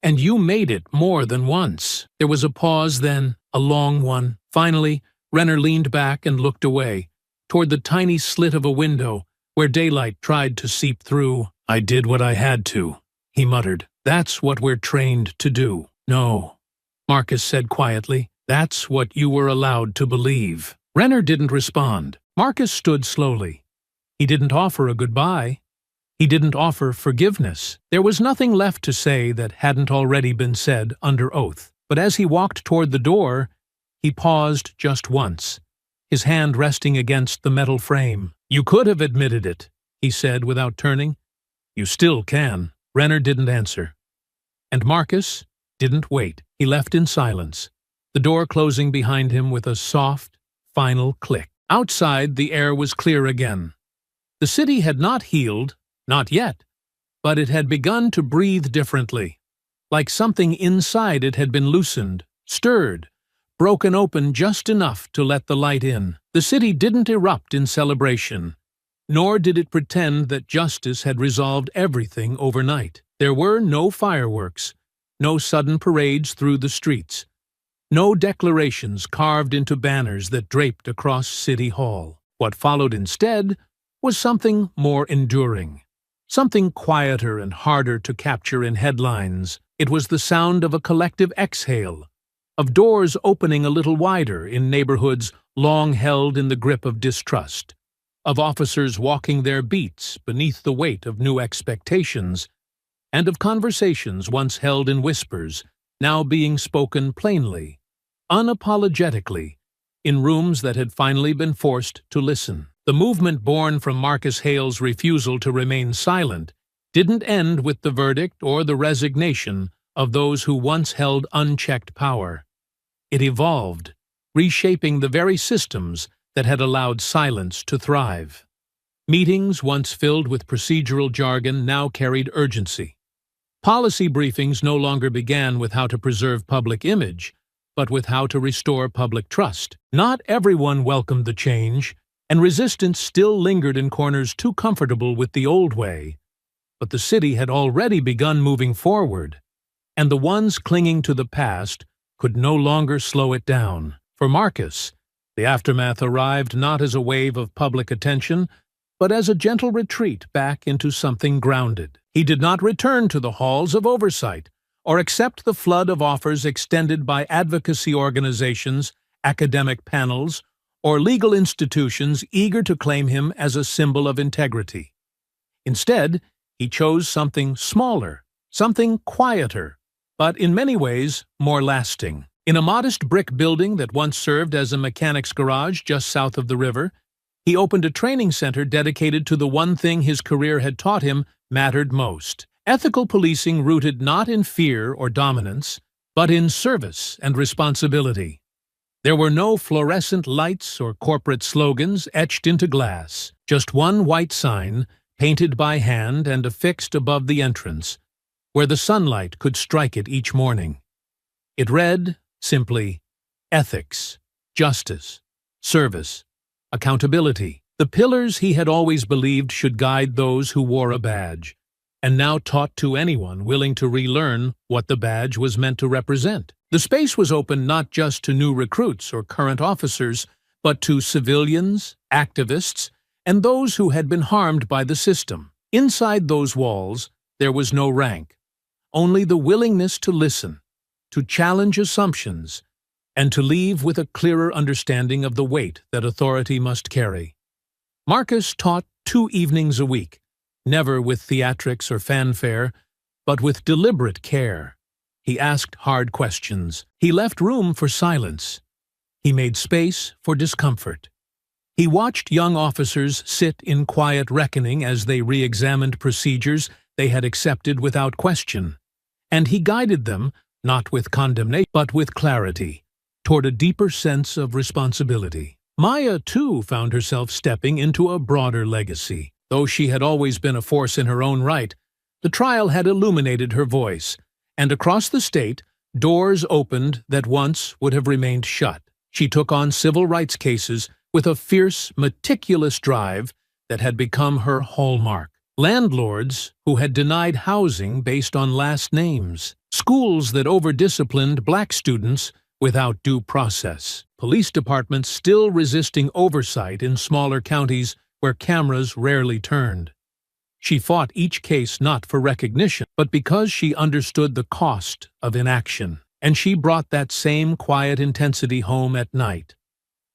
"And you made it more than once." There was a pause then, a long one. Finally, Renner leaned back and looked away, toward the tiny slit of a window where daylight tried to seep through. "I did what I had to," he muttered. "That's what we're trained to do." "No," Marcus said quietly. "That's what you were allowed to believe." Renner didn't respond. Marcus stood slowly. He didn't offer a goodbye. He didn't offer forgiveness. There was nothing left to say that hadn't already been said under oath. But as he walked toward the door, he paused just once, his hand resting against the metal frame. "You could have admitted it," he said without turning. "You still can." Renner didn't answer. And Marcus didn't wait. He left in silence, the door closing behind him with a soft, final click. Outside, the air was clear again. The city had not healed, not yet, but it had begun to breathe differently, like something inside it had been loosened, stirred, broken open just enough to let the light in. The city didn't erupt in celebration, nor did it pretend that justice had resolved everything overnight. There were no fireworks, no sudden parades through the streets, no declarations carved into banners that draped across City Hall. What followed instead was something more enduring, something quieter and harder to capture in headlines. It was the sound of a collective exhale, of doors opening a little wider in neighborhoods long held in the grip of distrust, of officers walking their beats beneath the weight of new expectations, and of conversations once held in whispers, now being spoken plainly, unapologetically, in rooms that had finally been forced to listen. The movement born from Marcus Hale's refusal to remain silent didn't end with the verdict or the resignation of those who once held unchecked power. It evolved, reshaping the very systems that had allowed silence to thrive. Meetings, once filled with procedural jargon, now carried urgency. Policy briefings no longer began with how to preserve public image, but with how to restore public trust. Not everyone welcomed the change, and resistance still lingered in corners too comfortable with the old way. But the city had already begun moving forward, and the ones clinging to the past could no longer slow it down. For Marcus, the aftermath arrived not as a wave of public attention, but as a gentle retreat back into something grounded. He did not return to the halls of oversight or accept the flood of offers extended by advocacy organizations, academic panels, or legal institutions eager to claim him as a symbol of integrity. Instead, he chose something smaller, something quieter, but in many ways more lasting. In a modest brick building that once served as a mechanic's garage just south of the river, he opened a training center dedicated to the one thing his career had taught him mattered most: ethical policing rooted not in fear or dominance, but in service and responsibility. There were no fluorescent lights or corporate slogans etched into glass, just one white sign, painted by hand and affixed above the entrance, where the sunlight could strike it each morning. It read, simply, ethics, justice, service, accountability, the pillars he had always believed should guide those who wore a badge, and now taught to anyone willing to relearn what the badge was meant to represent. The space was open not just to new recruits or current officers, but to civilians, activists, and those who had been harmed by the system. Inside those walls, there was no rank, only the willingness to listen, to challenge assumptions, and to leave with a clearer understanding of the weight that authority must carry. Marcus taught 2 evenings a week, never with theatrics or fanfare, but with deliberate care. He asked hard questions. He left room for silence. He made space for discomfort. He watched young officers sit in quiet reckoning as they re-examined procedures they had accepted without question, and he guided them, not with condemnation, but with clarity, toward a deeper sense of responsibility. Maya, too, found herself stepping into a broader legacy. Though she had always been a force in her own right, the trial had illuminated her voice, and across the state, doors opened that once would have remained shut. She took on civil rights cases with a fierce, meticulous drive that had become her hallmark. Landlords who had denied housing based on last names. Schools that over-disciplined black students without due process. Police departments still resisting oversight in smaller counties where cameras rarely turned. She fought each case not for recognition, but because she understood the cost of inaction. And she brought that same quiet intensity home at night,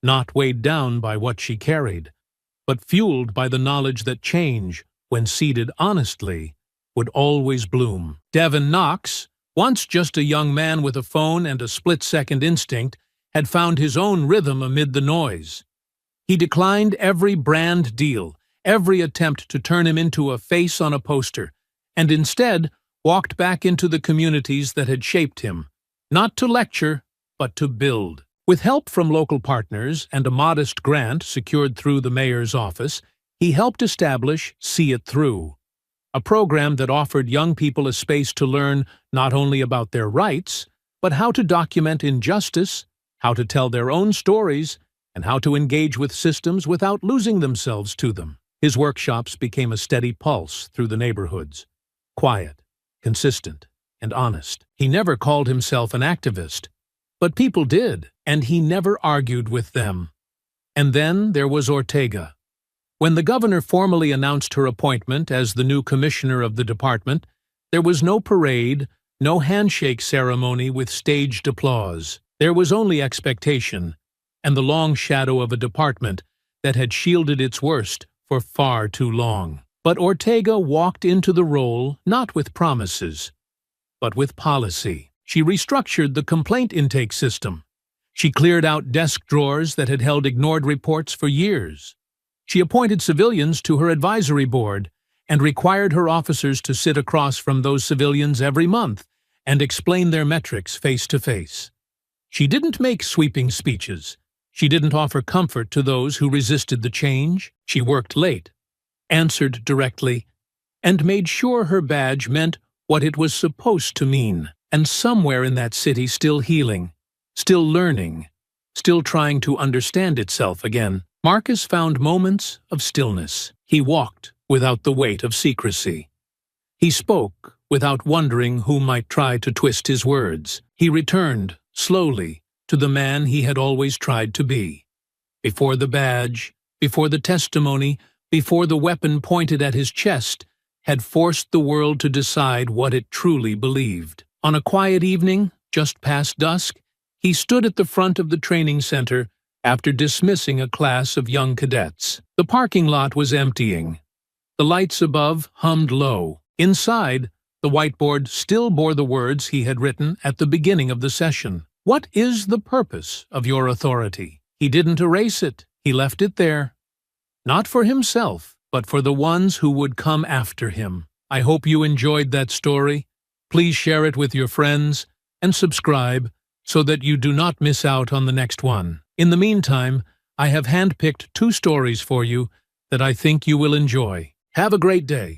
not weighed down by what she carried, but fueled by the knowledge that change, when seeded honestly, would always bloom. Devin Knox, once just a young man with a phone and a split-second instinct, had found his own rhythm amid the noise. He declined every brand deal, every attempt to turn him into a face on a poster, and instead walked back into the communities that had shaped him, not to lecture, but to build. With help from local partners and a modest grant secured through the mayor's office, he helped establish See It Through, a program that offered young people a space to learn not only about their rights, but how to document injustice, how to tell their own stories, and how to engage with systems without losing themselves to them. His workshops became a steady pulse through the neighborhoods, quiet, consistent, and honest. He never called himself an activist, but people did, and he never argued with them. And then there was Ortega. When the governor formally announced her appointment as the new commissioner of the department, there was no parade, no handshake ceremony with staged applause. There was only expectation, and the long shadow of a department that had shielded its worst for far too long. But Ortega walked into the role not with promises, but with policy. She restructured the complaint intake system. She cleared out desk drawers that had held ignored reports for years. She appointed civilians to her advisory board and required her officers to sit across from those civilians every month and explain their metrics face to face. She didn't make sweeping speeches. She didn't offer comfort to those who resisted the change. She worked late, answered directly, and made sure her badge meant what it was supposed to mean. And somewhere in that city still healing, still learning, still trying to understand itself again, Marcus found moments of stillness. He walked without the weight of secrecy. He spoke without wondering who might try to twist his words. He returned, slowly, to the man he had always tried to be. Before the badge, before the testimony, before the weapon pointed at his chest, had forced the world to decide what it truly believed. On a quiet evening, just past dusk, he stood at the front of the training center after dismissing a class of young cadets. The parking lot was emptying. The lights above hummed low. Inside, the whiteboard still bore the words he had written at the beginning of the session. What is the purpose of your authority? He didn't erase it. He left it there. Not for himself, but for the ones who would come after him. I hope you enjoyed that story. Please share it with your friends and subscribe so that you do not miss out on the next one. In the meantime, I have handpicked 2 stories for you that I think you will enjoy. Have a great day.